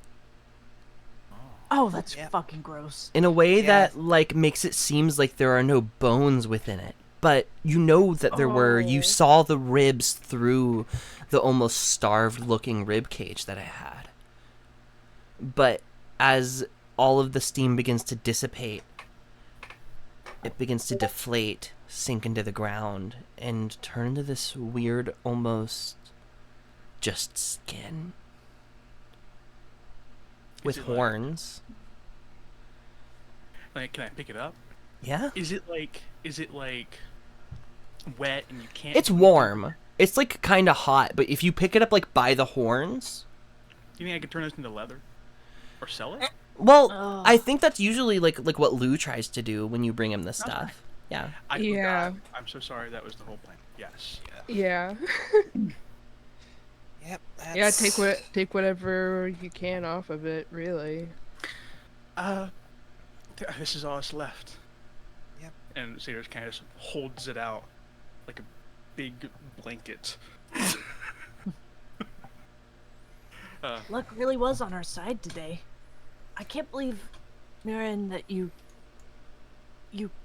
Oh, that's Yeah. fucking gross. in a way Yeah. that like makes it seems like there are no bones within it. But you know that there were. You Oh. saw the ribs through the almost starved-looking rib cage that it had. But as all of the steam begins to dissipate, it begins to deflate, sink into the ground, and turn into this weird, almost just skin with it like- horns. Like, can I pick it up? Yeah, Is it like wet and you can't? it's warm. It's like kind of hot, but if you pick it up like by the horns, You think I could turn this into leather, or sell it? well, Ugh. I think that's usually like what Lou tries to do when you bring him this Okay. stuff. Yeah. I Yeah. forgot. I'm so sorry. That was the whole plan. Yes. Yeah. Yep. Yeah, That's... take whatever you can off of it, really. This is all that's left. Yep. And Satyr kind of just holds it out like a big blanket. Luck really was on our side today. I can't believe, Mirren, that you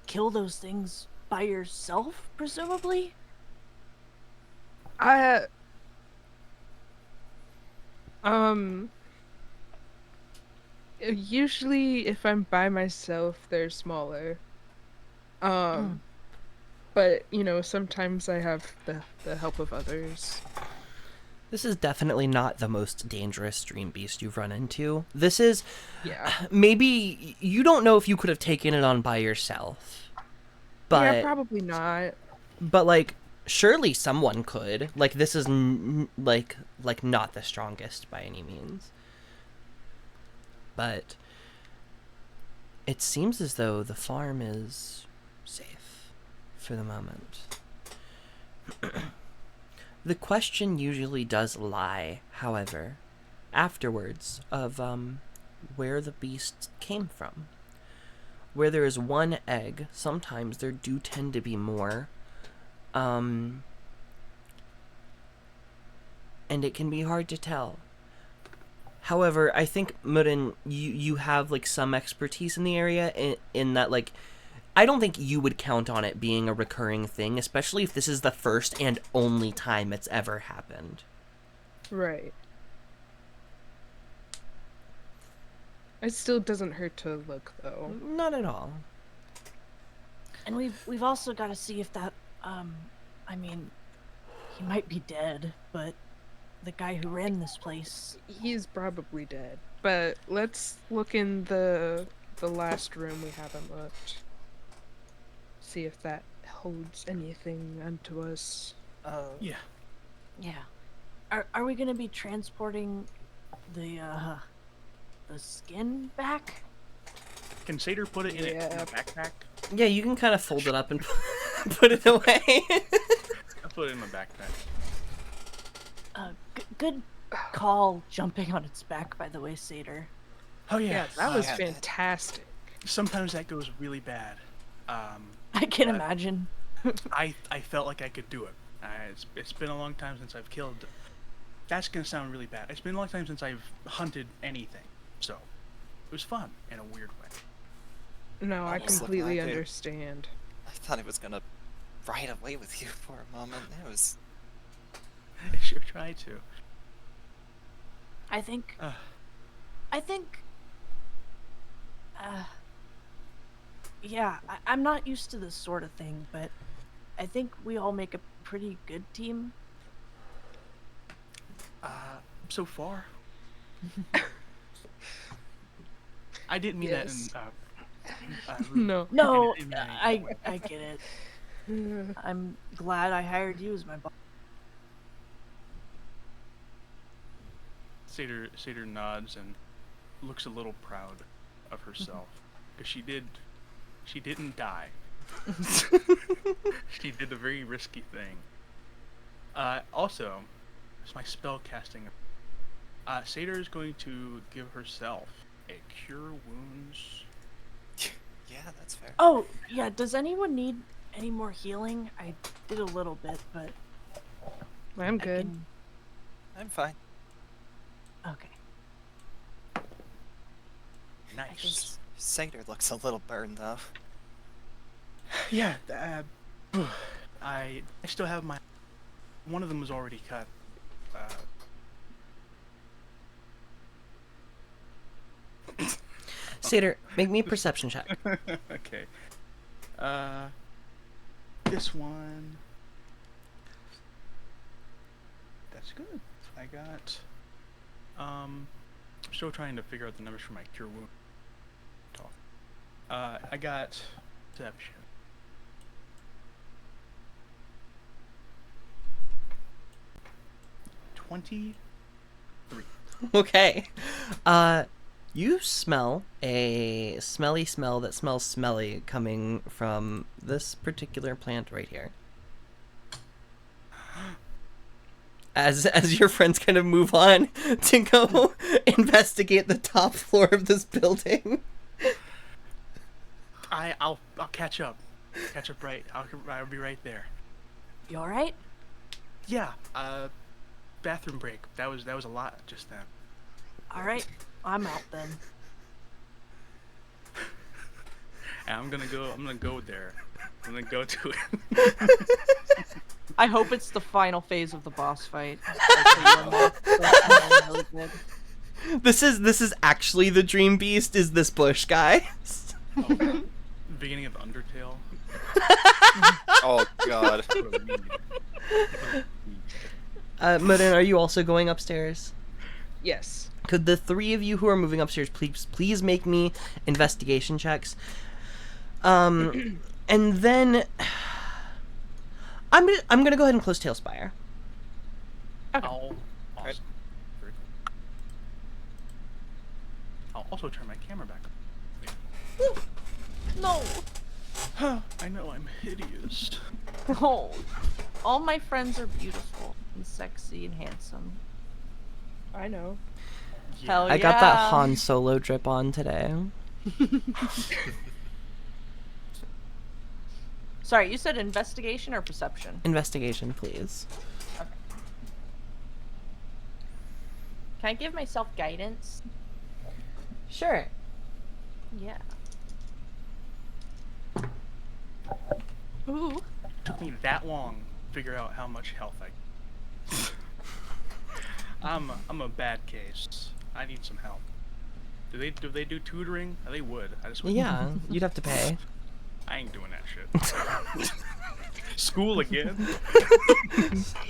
kill those things by yourself, presumably? I um usually if I'm by myself, they're smaller. But sometimes I have the help of others. This is definitely not the most dangerous stream beast you've run into. This is Yeah. maybe you don't know if you could have taken it on by yourself. But Yeah, probably not. but like surely someone could. Like this is like not the strongest by any means. But it seems as though the farm is safe for the moment. The question usually does lie, however, afterwards of where the beast came from. Where there is one egg, sometimes there do tend to be more. And it can be hard to tell. However, I think, Murin, you have like some expertise in the area in that like I don't think you would count on it being a recurring thing, especially if this is the first and only time it's ever happened. Right. It still doesn't hurt to look, though. Not at all. And we've also got to see if that I mean, he might be dead, but the guy who ran this place. He's probably dead. But let's look in the last room we haven't looked. See if that holds anything unto us. Yeah. Yeah. Are we gonna be transporting the skin back? Can Satyr put it in a Yeah. backpack? Yeah, you can kind of fold it up and put it away. I'll put it in my backpack. Good call jumping on its back, by the way, Satyr. Oh yeah. Yeah, that was yeah. fantastic. Sometimes that goes really bad. I can imagine. I felt like I could do it. It's been a long time since I've killed. That's gonna sound really bad. It's been a long time since I've hunted anything, so it was fun in a weird way. No, I Almost looked completely like it. understand. I thought it was gonna ride away with you for a moment. It was... I sure tried to. I think. Uh. Yeah, I'm not used to this sort of thing, but I think we all make a pretty good team. So far. I didn't mean Yes. that No. No, in I get it. I'm glad I hired you as my boss. Satyr nods and looks a little proud of herself because she didn't die. She did a very risky thing. Also, it's my spell casting. Satyr is going to give herself a cure wounds. Yeah, that's fair. Oh, yeah, does anyone need any more healing? I did a little bit, but I'm I good. can... I'm fine. Okay. Nice. Satyr looks a little burned though. Yeah. I still have my. One of them was already cut. Satyr, make me a perception check. Okay. This one. That's good. I got. I'm still trying to figure out the numbers for my cure wound. Talk. I got deception. $23. Okay. You smell a smelly smell that smells smelly coming from this particular plant right here. As your friends kind of move on to go investigate the top floor of this building. I'll catch up. Catch up right. I'll be right there. You all right? Yeah. Bathroom break. That was a lot just then. All right. I'm out then. And I'm gonna go there. I'm gonna go to it. I hope it's the final phase of the boss fight. Really good. This is actually the Dream Beast. Is this bush guy? Oh, beginning of Undertale. Oh God. Modern, are you also going upstairs? Yes. Could the three of you who are moving upstairs please make me investigation checks? And then I'm gonna go ahead and close Tailspire. Oh, awesome. Very cool. I'll also turn my camera back on. No. I know I'm hideous. No. All my friends are beautiful and sexy and handsome. I know. Hell I got that yeah. Han Solo drip on today. Sorry, you said investigation or perception? Investigation, please. Can I give myself guidance? Sure. Yeah. Ooh. Took me that long to figure out how much health I'm a bad case. I need some help. Do they do tutoring? They would. I just wouldn't. Yeah, you'd have to pay. I ain't doing that shit. School again?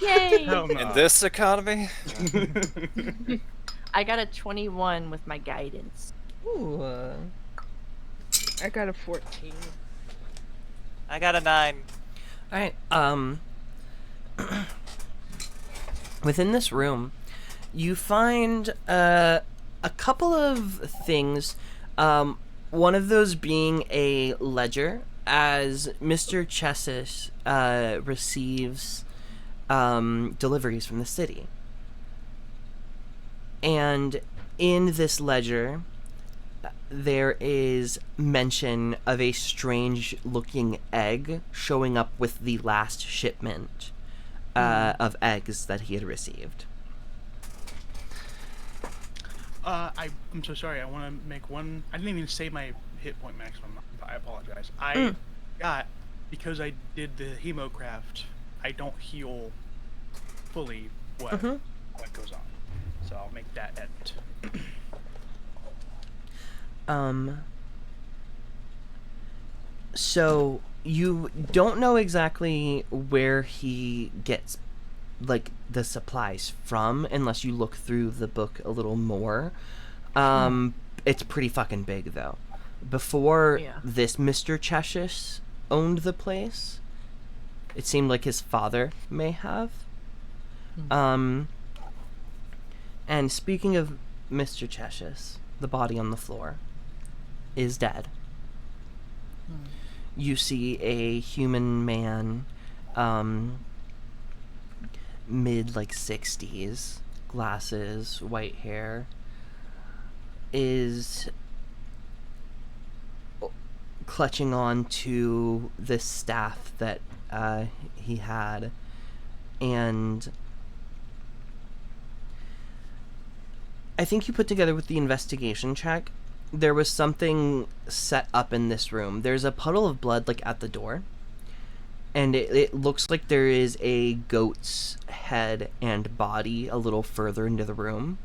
Yay! Hell no. In this economy? I got a 21 with my guidance. Ooh. I got a 14. I got a 9. All right. Within this room, you find a couple of things. One of those being a ledger, as Mr. Chessis receives deliveries from the city. And in this ledger, there is mention of a strange-looking egg showing up with the last shipment of eggs that he had received. I'm so sorry. I want to make one. I didn't even say my hit point maximum. I apologize. I got, because I did the hemocraft, I don't heal fully what goes on. So I'll make that at. So you don't know exactly where he gets like the supplies from unless you look through the book a little more. It's pretty fucking big though. Before this Mr. Cheshire owned the place, it seemed like his father may have. And speaking of Mr. Cheshire, the body on the floor is dead. You see a human man, mid like 60s, glasses, white hair, is clutching on to this staff that he had, and I think you put together with the investigation check, there was something set up in this room. There's a puddle of blood like at the door, and it looks like there is a goat's head and body a little further into the room.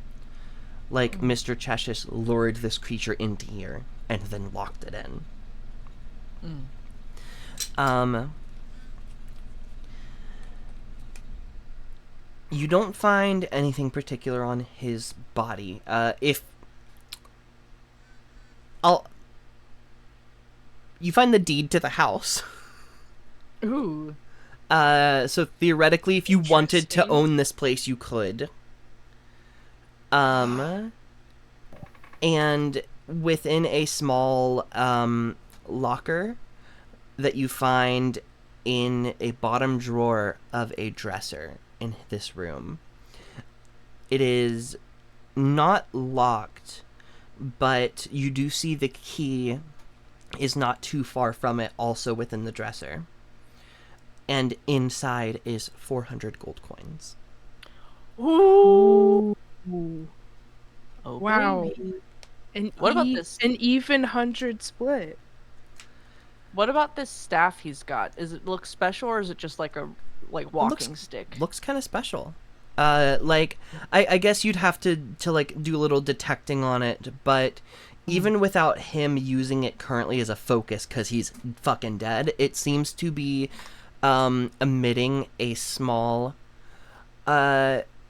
Like Mr. Cheshire lured this creature into here and then locked it in. You don't find anything particular on his body. You find the deed to the house. Ooh. So theoretically, if you wanted to Interesting. own this place, you could. And within a small locker that you find in a bottom drawer of a dresser in this room, it is not locked, but you do see the key is not too far from it, also within the dresser. And inside is 400 gold coins. Ooh. Oh, Wow. baby. What about this? An even 100 split. What about this staff he's got? Is it look special, or is it just like a walking stick? Looks kind of special. Like, I guess you'd have to like do a little detecting on it, but even without him using it currently as a focus, because he's fucking dead, it seems to be emitting a small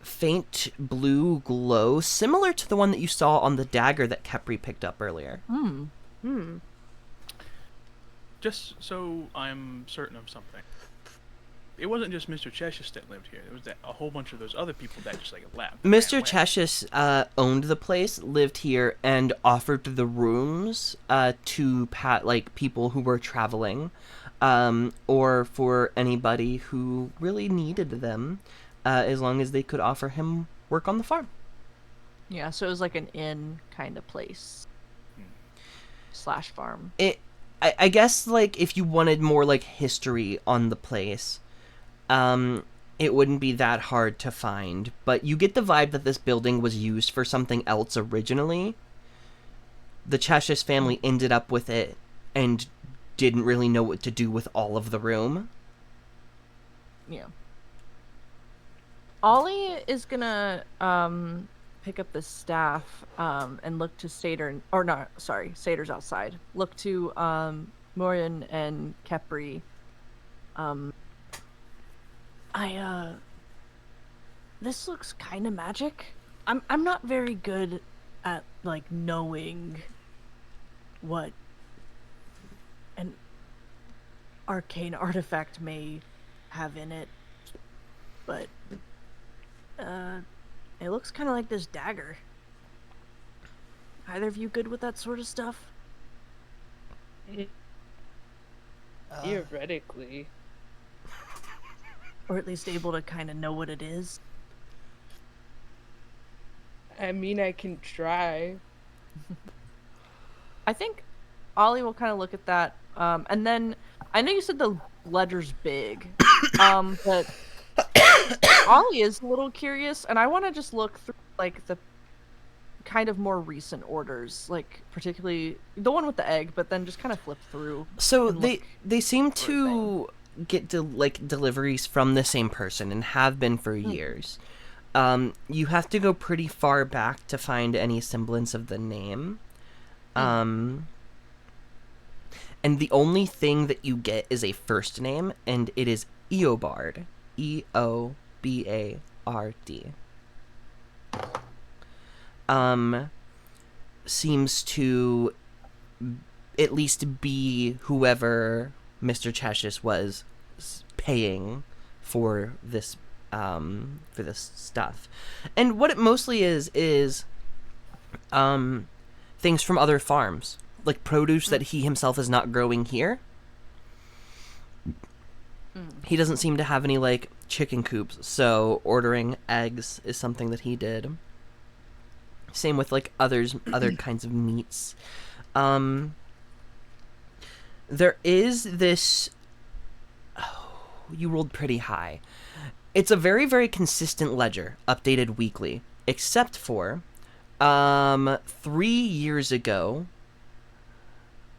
faint blue glow, similar to the one that you saw on the dagger that Kepri picked up earlier. Just so I'm certain of something. It wasn't just Mr. Cheshire that lived here. There was a whole bunch of those other people that just like left. Mr. ran away. Cheshire owned the place, lived here, and offered the rooms to people who were traveling, or for anybody who really needed them, as long as they could offer him work on the farm. Yeah, so it was like an inn kind of place. / farm. I guess, like, if you wanted more, like, history on the place, it wouldn't be that hard to find. But you get the vibe that this building was used for something else originally. The Cheshire family ended up with it and didn't really know what to do with all of the room. Yeah. Ollie is gonna pick up the staff and look to Satyr, or no, sorry, Satyr's outside. Look to Morian and Kepri. This looks kind of magic. I'm not very good at like knowing what an arcane artifact may have in it, but it looks kind of like this dagger. Either of you good with that sort of stuff? Theoretically. Or at least able to kind of know what it is? I mean, I can try. I think Ollie will kind of look at that, and then I know you said the ledger's big, but Ollie is a little curious, and I want to just look through like the kind of more recent orders, like particularly the one with the egg, but then just kind of flip through. So and they seem for to get deliveries from the same person and have been for years. You have to go pretty far back to find any semblance of the name. And the only thing that you get is a first name, and it is Eobard. Eobard. Seems to at least be whoever Mr. Cheshire was paying for this stuff. And what it mostly is things from other farms, like produce that he himself is not growing here. He doesn't seem to have any like chicken coops, so ordering eggs is something that he did. Same with like other kinds of meats. There is this. Oh, you rolled pretty high. It's a very, very consistent ledger, updated weekly, except for 3 years ago.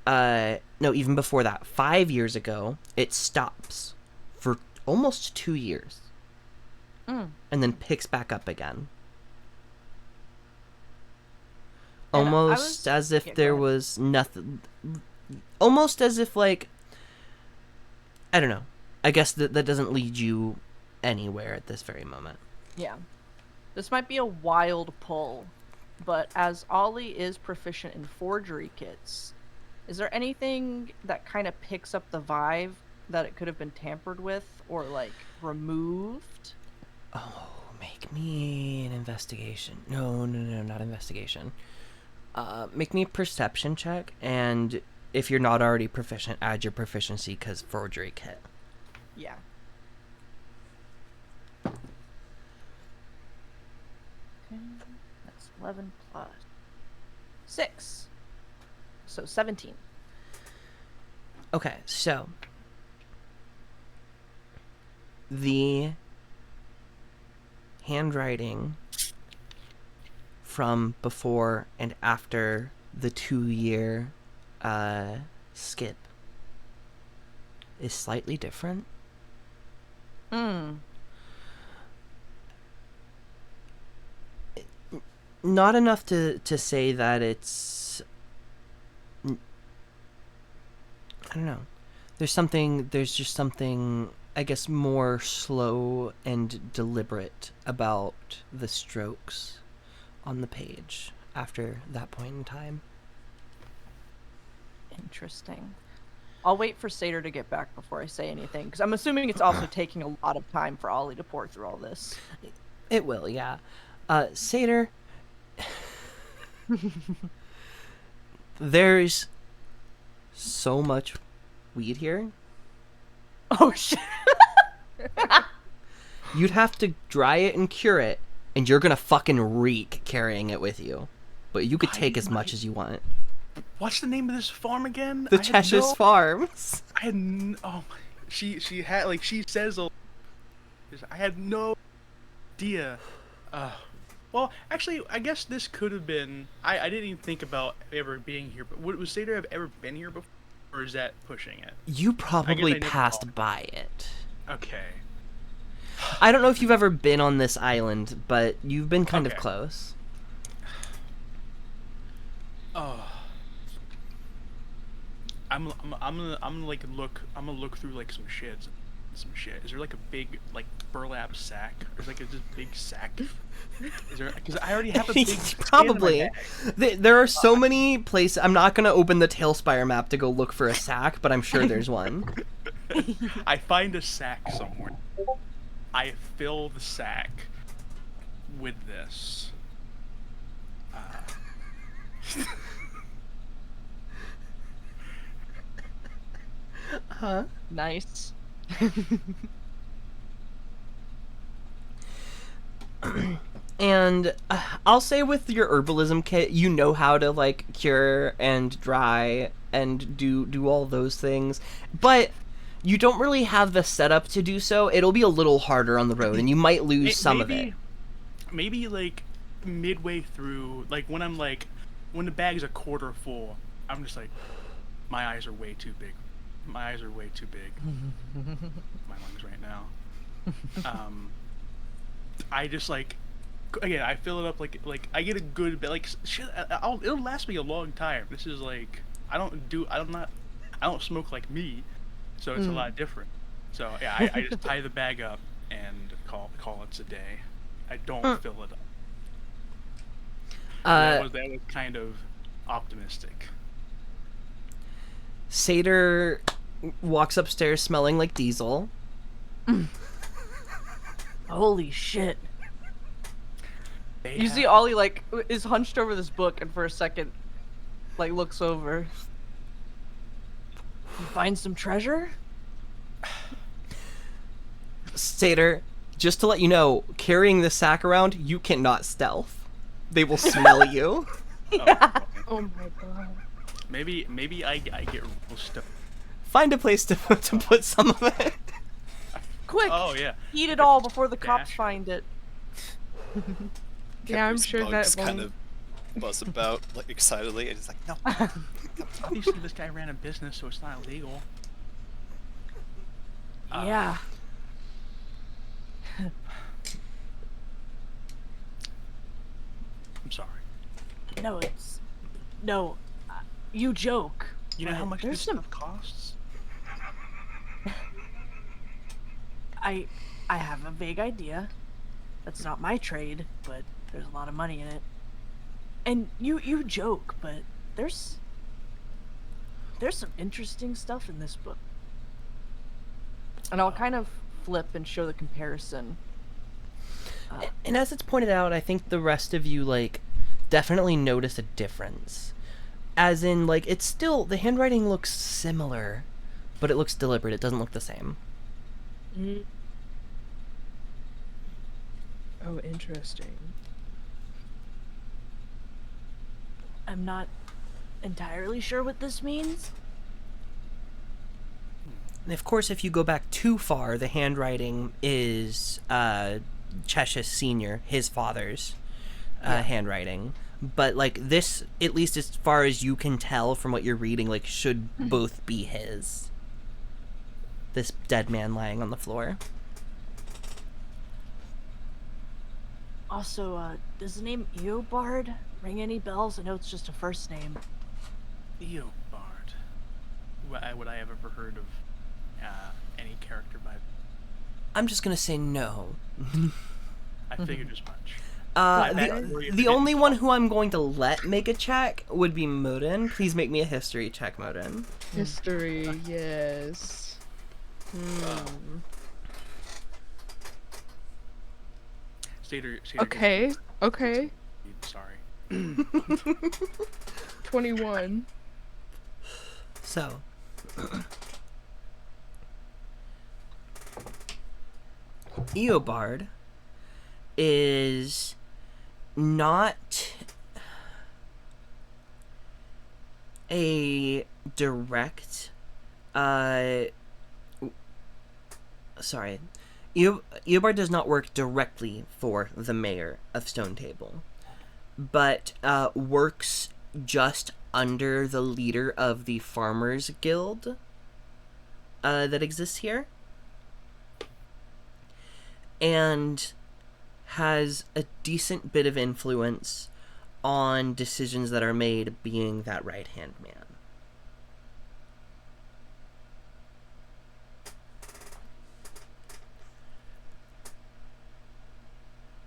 No, even before that, 5 years ago, it stops for almost 2 years, and then picks back up again. And Almost as if yeah, go there ahead. was nothing. Almost as if, like, I don't know. I guess that doesn't lead you anywhere at this very moment. Yeah. This might be a wild pull, but as Ollie is proficient in forgery kits, is there anything that kind of picks up the vibe that it could have been tampered with or, like, removed? Oh, make me an investigation. No, not investigation. Make me a perception check, and if you're not already proficient, add your proficiency because forgery kit. Yeah. Okay, that's 11 plus 6. So 17. Okay, so the handwriting from before and after the 2-year skip is slightly different. Hmm. Not enough to say that it's... I don't know. There's just something, I guess, more slow and deliberate about the strokes on the page after that point in time. Interesting. I'll wait for Satyr to get back before I say anything, because I'm assuming it's also taking a lot of time for Ollie to pour through all this. It will, yeah. Satyr, there's so much weed here. Oh, shit. You'd have to dry it and cure it, and you're gonna fucking reek carrying it with you. But you could take as much as you want. What's the name of this farm again? The Cheshire Farms. I had oh my, she had like she says I had no idea. Well, actually, I guess this could have been. I didn't even think about ever being here. But would Satyr have ever been here before, or is that pushing it? You probably I never passed thought. by it. Okay. I don't know if you've ever been on this island, but you've been kind of Okay. close. Oh. I'm gonna like look. I'm gonna look through like some shit. Is there like a big like burlap sack? There's like this big sack. Is there? Because I already have a big Probably. skin in my bag. There are so many places. I'm not gonna open the Tailspire map to go look for a sack, but I'm sure there's one. I find a sack somewhere. I fill the sack with this. Huh? Nice. And I'll say with your herbalism kit, you know how to like cure and dry and do all those things, but you don't really have the setup to do so. It'll be a little harder on the road, and you might lose some of it. Maybe like midway through, like when the bag's a quarter full, I'm just like, my eyes are way too big. My eyes are way too big. My lungs right now. I just like, again, I fill it up like I get a good bit. Like shit, it'll last me a long time. This is like I don't smoke like me, so it's a lot different. So yeah, I just tie the bag up and call it a day. I don't fill it up. That was kind of optimistic. Satyr walks upstairs smelling like diesel. Holy shit. They You see have- Ollie, like, is hunched over this book and for a second, like, looks over. You find some treasure? Satyr, just to let you know, carrying this sack around, you cannot stealth. They will smell you. Oh my god. Maybe I get real stuff. Find a place to put some of it. Quick! Oh yeah. Eat it all before the cops Dash. find it. Yeah, I'm These sure that bugs won't. kind of buzz about like excitedly. And it's like, no. Obviously, this guy ran a business, so it's not illegal. Yeah. I'm sorry. No, it's... No. You joke. You know how but much there's this some... stuff costs? I have a vague idea. That's not my trade, but there's a lot of money in it. And you joke, but there's some interesting stuff in this book. And I'll kind of flip and show the comparison. And as it's pointed out, I think the rest of you like definitely notice a difference. As in, like, it's still, the handwriting looks similar, but it looks deliberate. It doesn't look the same. Oh, interesting. I'm not entirely sure what this means. And of course, if you go back too far, the handwriting is Cheshire Senior, his father's handwriting. But, like, this, at least as far as you can tell from what you're reading, like, should both be his. This dead man lying on the floor. Also, does the name Eobard ring any bells? I know it's just a first name. Eobard. Would I have ever heard of any character by? I'm just gonna say no. I figured as much. The only one who I'm going to let make a check would be Modin. Please make me a history check, Modin. History, yes. Satyr Okay, okay. Sorry. 21. So, Eobard is not a direct, sorry. Eobard does not work directly for the mayor of Stone Table, but works just under the leader of the Farmers Guild that exists here, and has a decent bit of influence on decisions that are made, being that right-hand man.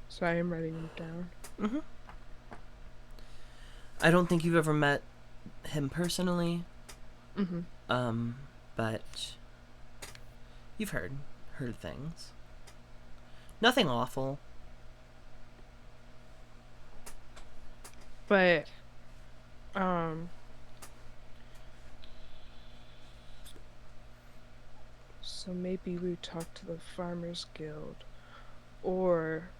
So I am writing them down. Mm-hmm. I don't think you've ever met him personally. Mm-hmm. But you've heard things. Nothing awful. But, so maybe we talk to the Farmers Guild, or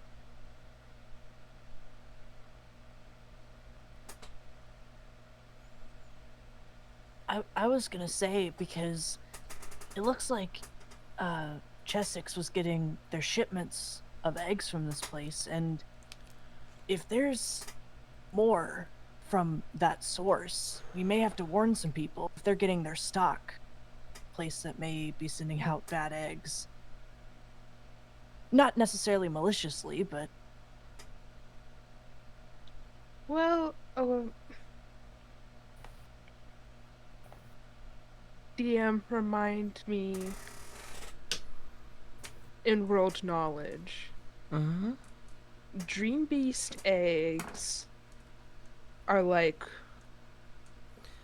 I was gonna say, because it looks like Chessex was getting their shipments of eggs from this place, and if there's more from that source, we may have to warn some people if they're getting their stock. Place that may be sending out bad eggs. Not necessarily maliciously, but well, DM, remind me in world knowledge. Mm-hmm. Dream Beast eggs are like,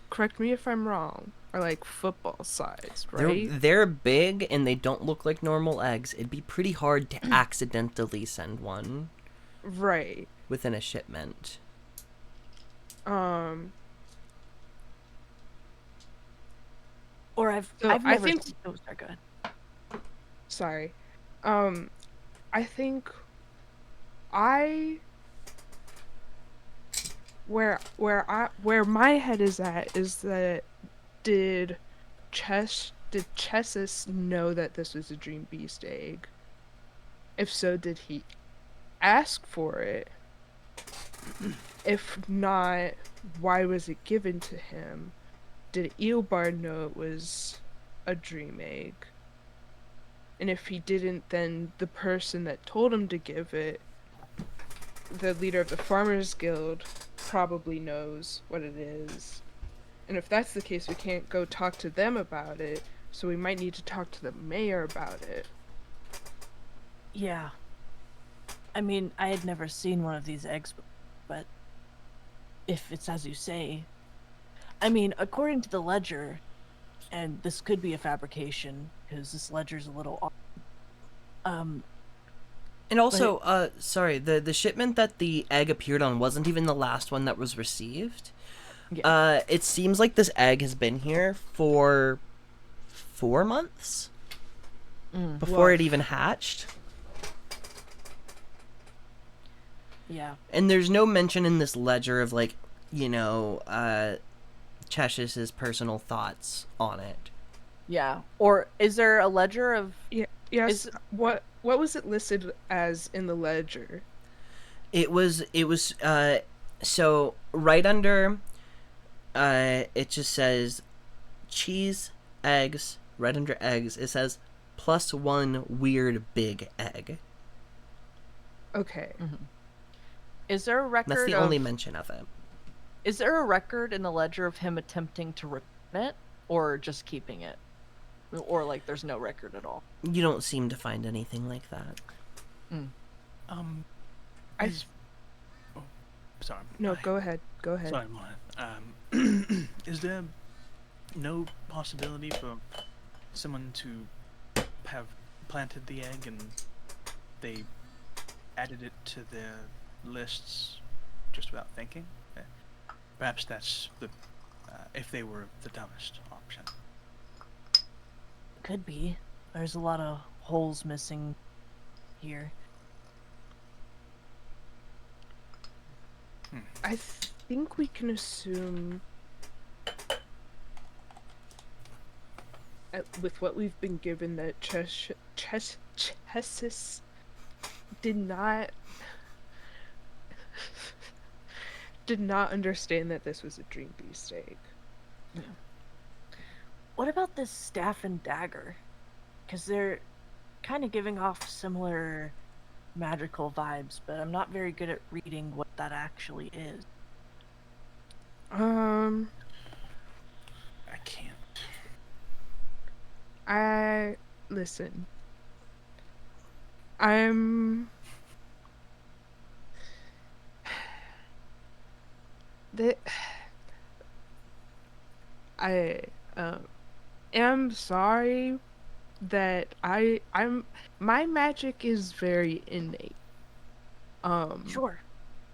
correct me if I'm wrong, are like football sized, right? They're big and they don't look like normal eggs. It'd be pretty hard to accidentally send one Right. within a shipment. or I've So never I think- seen those are good. Sorry. I think where my head is at is that did Chessus know that this was a Dream Beast egg? If so, did he ask for it? If not, why was it given to him? Did Eobard know it was a dream egg? And if he didn't, then the person that told him to give it, the leader of the Farmers Guild, probably knows what it is. And if that's the case, we can't go talk to them about it, so we might need to talk to the mayor about it. Yeah. I mean, I had never seen one of these eggs, but if it's as you say, I mean, according to the ledger, and this could be a fabrication because this ledger's a little off. And also, sorry, the shipment that the egg appeared on wasn't even the last one that was received. Yeah. It seems like this egg has been here for 4 months before it Woof. even hatched. Yeah. And there's no mention in this ledger of, like, Chesh's personal thoughts on it. Yeah. Or is there a ledger of Yeah. Yes. Is- What was it listed as in the ledger? It was so right under it just says cheese, eggs, right under eggs it says +1 weird big egg. Okay. is there a record That's the of only mention of it. Is there a record in the ledger of him attempting to return it or just keeping it? Or like there's no record at all? You don't seem to find anything like that. I- Is... Oh, sorry. No, go ahead. Go ahead. Sorry, is there no possibility for someone to have planted the egg and they added it to their lists just without thinking? Perhaps that's the if they were the dumbest option. Could be. There's a lot of holes missing here. I think we can assume, with what we've been given, that Chessis did not understand that this was a dream beast egg. What about this staff and dagger? Because they're kind of giving off similar magical vibes, but I'm not very good at reading what that actually is. I can't. Listen. I'm the I am sorry that I'm my magic is very innate. Sure.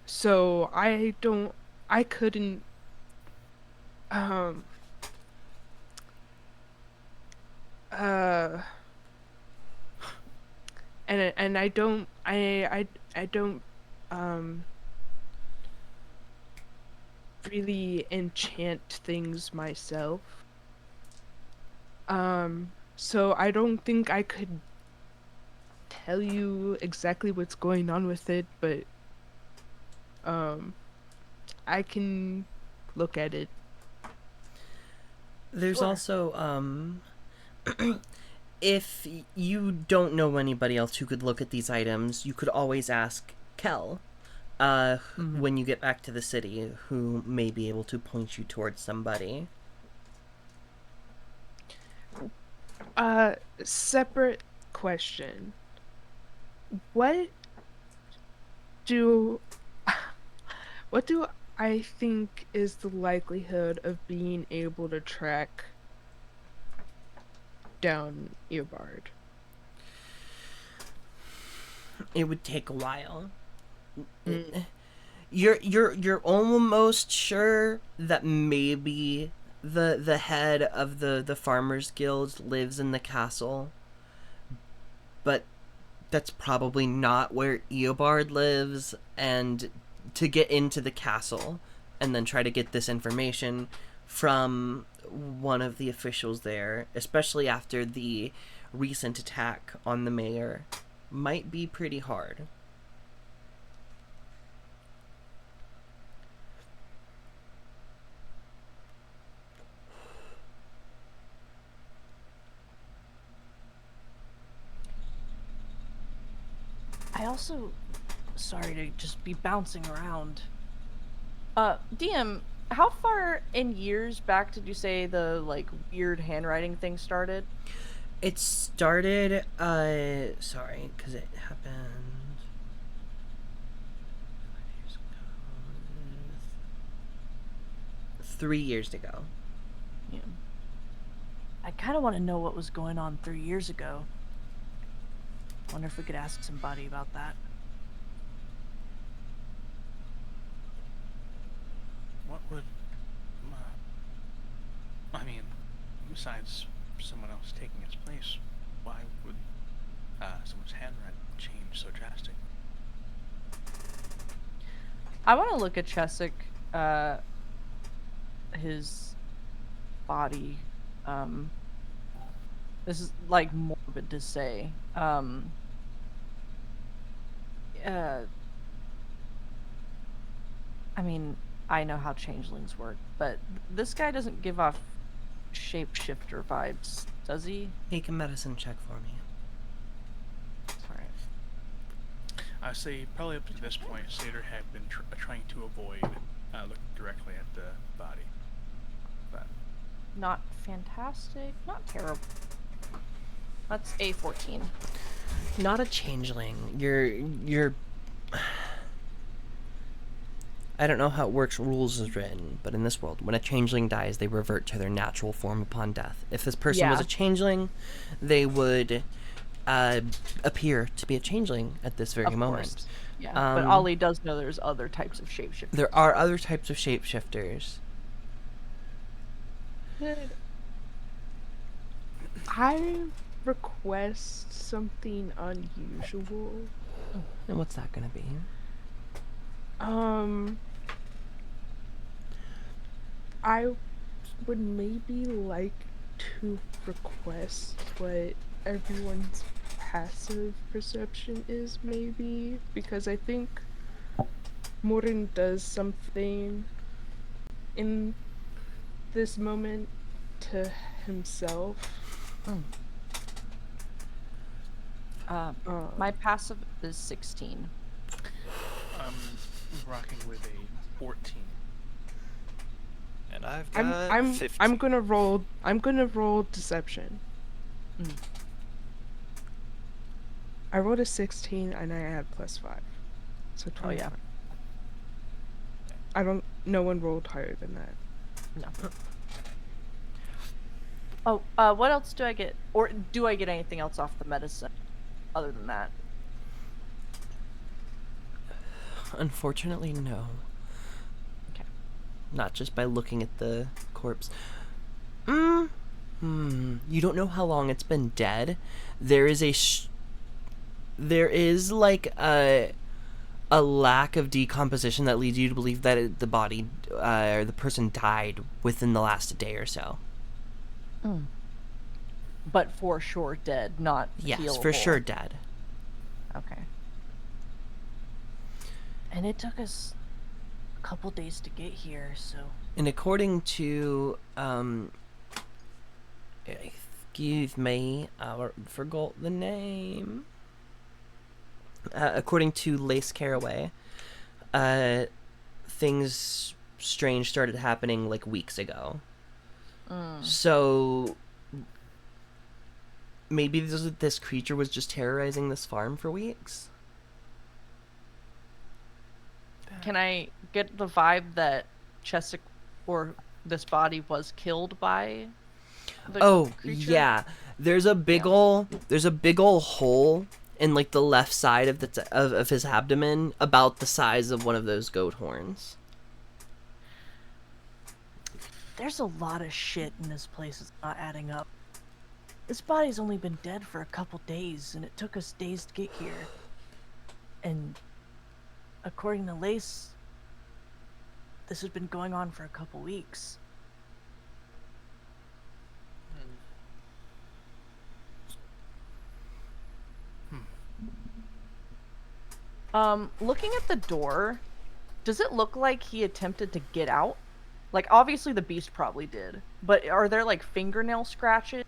So I couldn't and I don't really enchant things myself. So I don't think I could tell you exactly what's going on with it, but I can look at it. There's Sure. also if you don't know anybody else who could look at these items, you could always ask Kel when you get back to the city, who may be able to point you towards somebody. Separate question. What do I think is the likelihood of being able to track down Eobard? It would take a while. You're almost sure that maybe the head of the farmers guild lives in the castle, but that's probably not where Eobard lives. And to get into the castle and then try to get this information from one of the officials there, especially after the recent attack on the mayor, might be pretty hard. I also, sorry to just be bouncing around. DM, how far in years back did you say the like weird handwriting thing started? It started, sorry, because it happened 3 years ago. Yeah. I kind of want to know what was going on 3 years ago. Wonder if we could ask somebody about that. What would... I mean, besides someone else taking its place, why would someone's handwriting change so drastic? I want to look at Chesick, his body. This is like morbid to say. I mean, I know how changelings work, but this guy doesn't give off shapeshifter vibes, does he? Make a medicine check for me. Sorry. I say probably up to this point, Satyr had been trying to avoid looking directly at the body. But Not fantastic, not terrible. That's a 14. Not a changeling. You're I don't know how it works, rules is written, but in this world, when a changeling dies, they revert to their natural form upon death. If this person was Yeah. a changeling, they would appear to be a changeling at this very Of moment. course. Yeah, but Ollie does know there's other types of shapeshifters. There are other types of shapeshifters. Could I request something unusual? And what's that gonna be? I would maybe like to request what everyone's passive perception is, maybe, because I think Morin does something in this moment to himself. My passive is 16. I'm rocking with a 14. And I've got I'm 15. I'm gonna roll deception. Mm. I rolled a 16 and I add +5. So 25. Oh, yeah. No one rolled higher than that. No. Oh, what else do I get? Or do I get anything else off the medicine other than that? Unfortunately, no. Okay. Not just by looking at the corpse. You don't know how long it's been dead. There is there is like a lack of decomposition that leads you to believe that the body or the person died within the last day or so. But for sure dead, not Yes, for healable. sure dead. Okay. And it took us a couple days to get here, so... And according to excuse me, I forgot the name. According to Lace Caraway, things strange started happening like weeks ago. So maybe this creature was just terrorizing this farm for weeks. Can I get the vibe that Chesick or this body was killed by the creature? Yeah, there's a big ol' hole in like the left side of of his abdomen, about the size of one of those goat horns. There's a lot of shit in this place that's not adding up. This body's only been dead for a couple days, and it took us days to get here. And according to Lace, this has been going on for a couple weeks. Looking at the door, does it look like he attempted to get out? Like, obviously the beast probably did, but are there, like, fingernail scratches?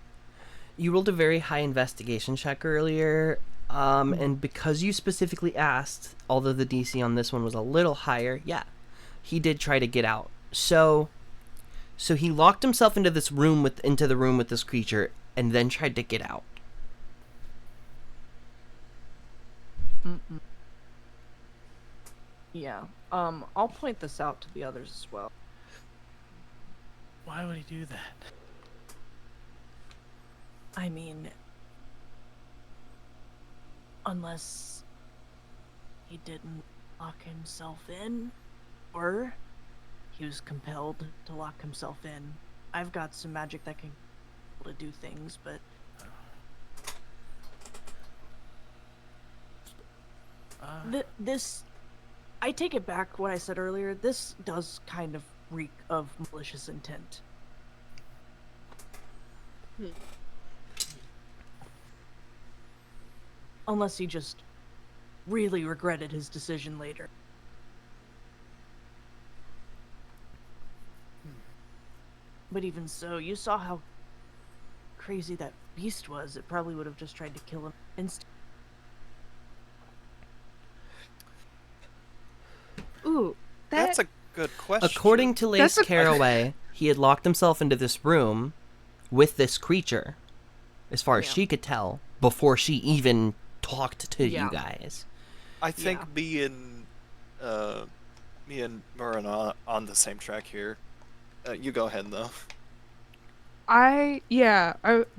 You rolled a very high investigation check earlier, and because you specifically asked, although the DC on this one was a little higher, yeah, he did try to get out. So he locked himself into the room with this creature, and then tried to get out. Yeah. I'll point this out to the others as well. Why would he do that? I mean, Unless he didn't lock himself in, or he was compelled to lock himself in. I've got some magic that can be able to do things, but this, I take it back what I said earlier. This does kind of reek of malicious intent. Unless he just really regretted his decision later. But even so, you saw how crazy that beast was. It probably would have just tried to kill him instantly. Ooh, That's a good question. According to Lace That's a- Caraway, he had locked himself into this room with this creature, as far as Yeah. she could tell, before she even talked to Yeah. you guys. I think Yeah. me and Murren are on the same track here. You go ahead though.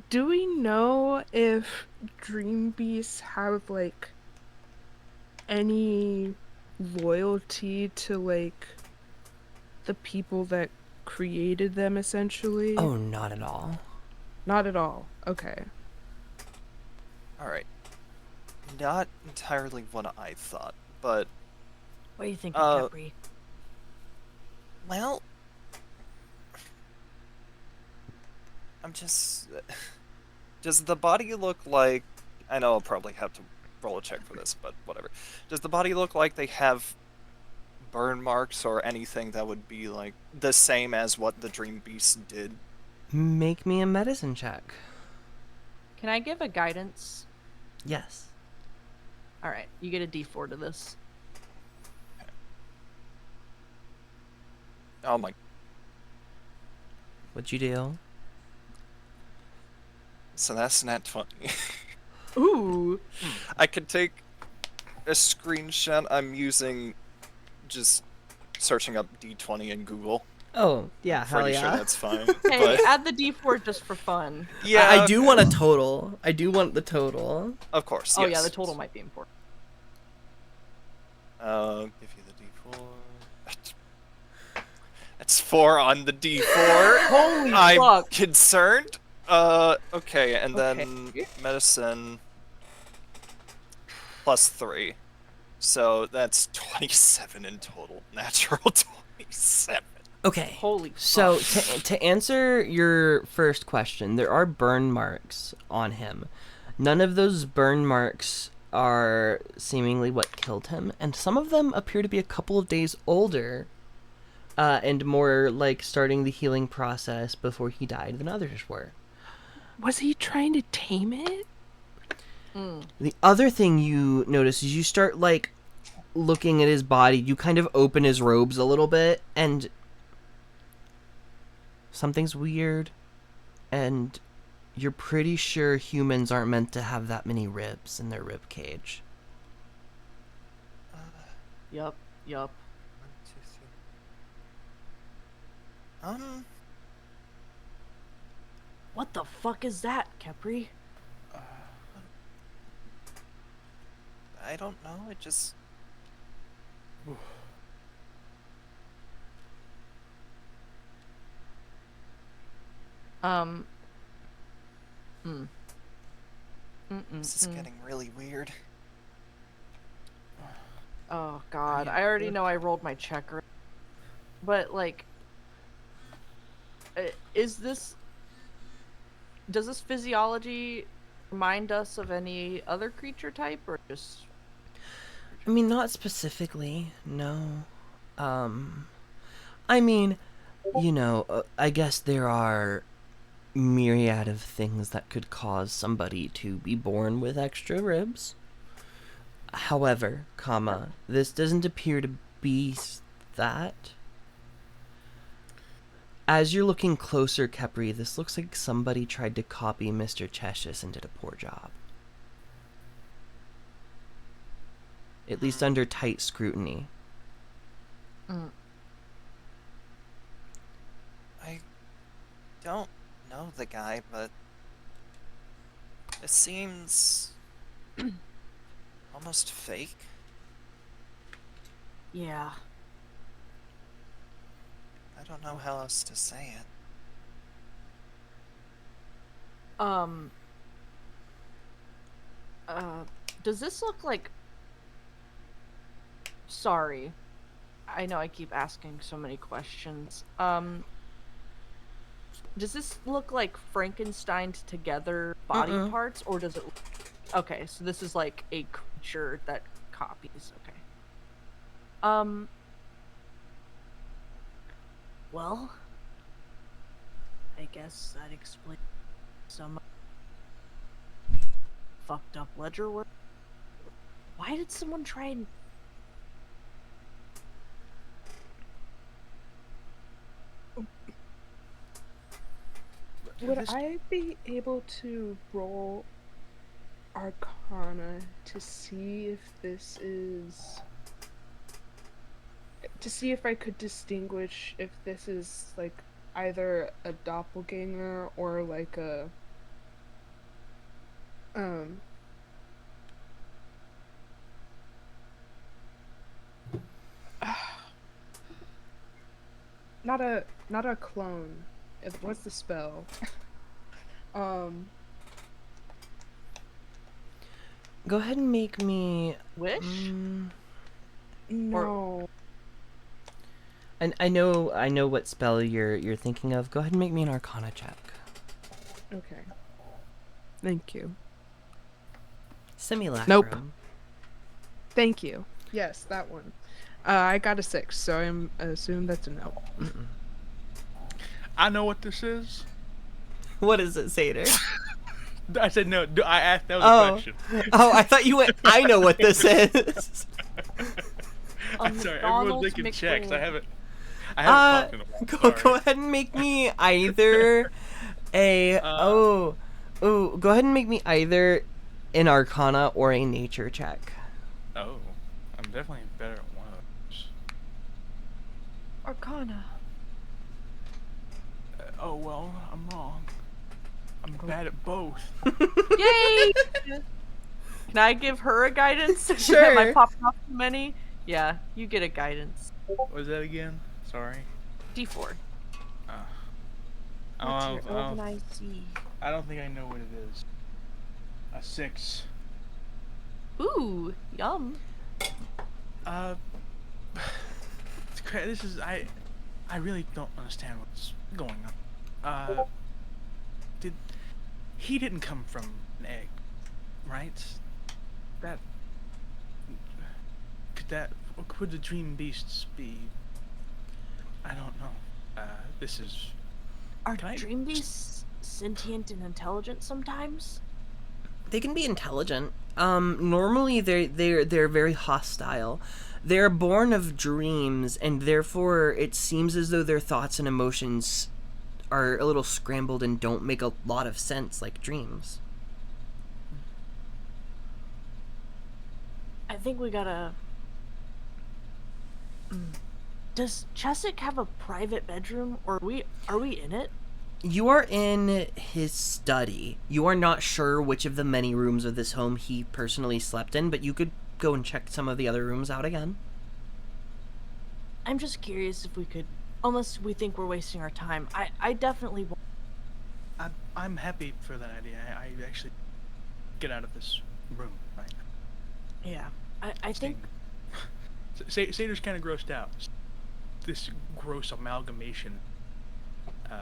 Do we know if dream beasts have like any loyalty to like the people that created them essentially? Oh, not at all. Not at all. Okay. All right. Not entirely what I thought, but What do you think, Uh, Capri? well, I'm just. Does the body look like? I know I'll probably have to roll a check for this, but whatever. Does the body look like they have burn marks or anything that would be like the same as what the dream beast did? Make me a medicine check. Can I give a guidance? Yes. All right, you get a D4 to this. Oh my. What'd you do? So that's nat 20. Ooh. I could take a screenshot. I'm using just searching up D20 in Google. Oh, yeah, hell Pretty yeah. sure that's fine. Hey, but add the D4 just for fun. yeah, I do okay. want a total. I do want the total. Of course. Oh yeah, yes. the total might be important. Give you the D4. That's 4 on the D4. Holy I'm fuck! concerned. Okay, and then Okay. medicine plus 3. So that's 27 in total. Natural 27. Okay. Holy fuck. So to answer your first question, there are burn marks on him. None of those burn marks are seemingly what killed him, and some of them appear to be a couple of days older, and more like starting the healing process before he died than others were. Was he trying to tame it? The other thing you notice is you start like looking at his body. You kind of open his robes a little bit, and something's weird, and you're pretty sure humans aren't meant to have that many ribs in their rib cage. Yup. 1, 2, 3. What the fuck is that, Capri? I don't know. It just. This is getting really weird. Oh god, I already know I rolled my checker. But like, is this? Does this physiology remind us of any other creature type, or just? I mean, not specifically, no. I mean, I guess there are myriad of things that could cause somebody to be born with extra ribs. However, this doesn't appear to be that. As you're looking closer, Capri, this looks like somebody tried to copy Mr. Cheshis and did a poor job. At least under tight scrutiny. I don't know the guy, but it seems almost fake. Yeah. I don't know how else to say it. Does this look like... Sorry. I know I keep asking so many questions. Does this look like Frankensteined together body Mm-mm. parts, or does it... Okay, so this is like a creature that copies. Okay. Well, I guess that explains some fucked up ledger work. Why did someone try and... Would This- I be able to roll Arcana to see if this is... to see if I could distinguish if this is, like, either a doppelganger or, like, a... not a clone. What's the spell? Go ahead and make me. Wish? No. And I know what spell you're thinking of. Go ahead and make me an Arcana check. Okay. Thank you. Simulacrum. Nope. Thank you. Yes, that one. I got a 6, so I assume that's a no. Mm-mm. I know what this is. What is it, Seder? I said no. I asked. That was Oh. a question. Oh, I thought you went. I know what this is. I'm sorry. McDonald's Everyone's making checks. I McDonald's. haven't. I haven't talked in a while. Go ahead and make me either a go ahead and make me either an Arcana or a Nature check. Oh, I'm definitely better at one of those. Arcana. Oh well, I'm wrong. I'm bad at both. Yay! Can I give her a guidance? Sure. Am I popping off too many? Yeah, you get a guidance. What was that again? Sorry. D4. I What's don't, your Elven IC? I don't think I know what it is. A 6. Ooh, yum. This is I really don't understand what's going on. He didn't come from an egg, right? Could the dream beasts be? I don't know. This is. Are Can I- dream beasts sentient and intelligent sometimes? They can be intelligent. Normally they're very hostile. They're born of dreams, and therefore it seems as though their thoughts and emotions are a little scrambled and don't make a lot of sense like dreams. I think we gotta... Does Chesick have a private bedroom, or are we in it? You are in his study. You are not sure which of the many rooms of this home he personally slept in, but you could go and check some of the other rooms out again. I'm just curious if we could, unless we think we're wasting our time. I definitely want... I'm happy for that idea. I actually get out of this room right now. Yeah. I think... Seder's kind of grossed out. This gross amalgamation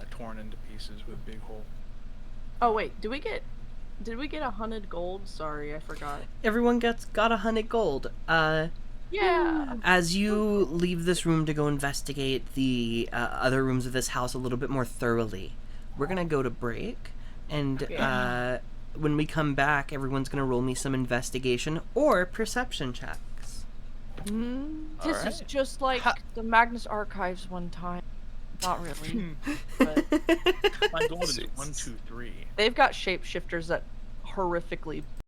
torn into pieces with a big hole. Oh wait, did we get 100 gold? Sorry, I forgot. Everyone got 100 gold. Yeah. As you leave this room to go investigate the other rooms of this house a little bit more thoroughly, we're gonna go to break, and when we come back, everyone's gonna roll me some investigation or perception checks. This Alright. is just like the Magnus Archives one time. Not really. But My goal is 1, 2, 3. they've got shapeshifters that horrifically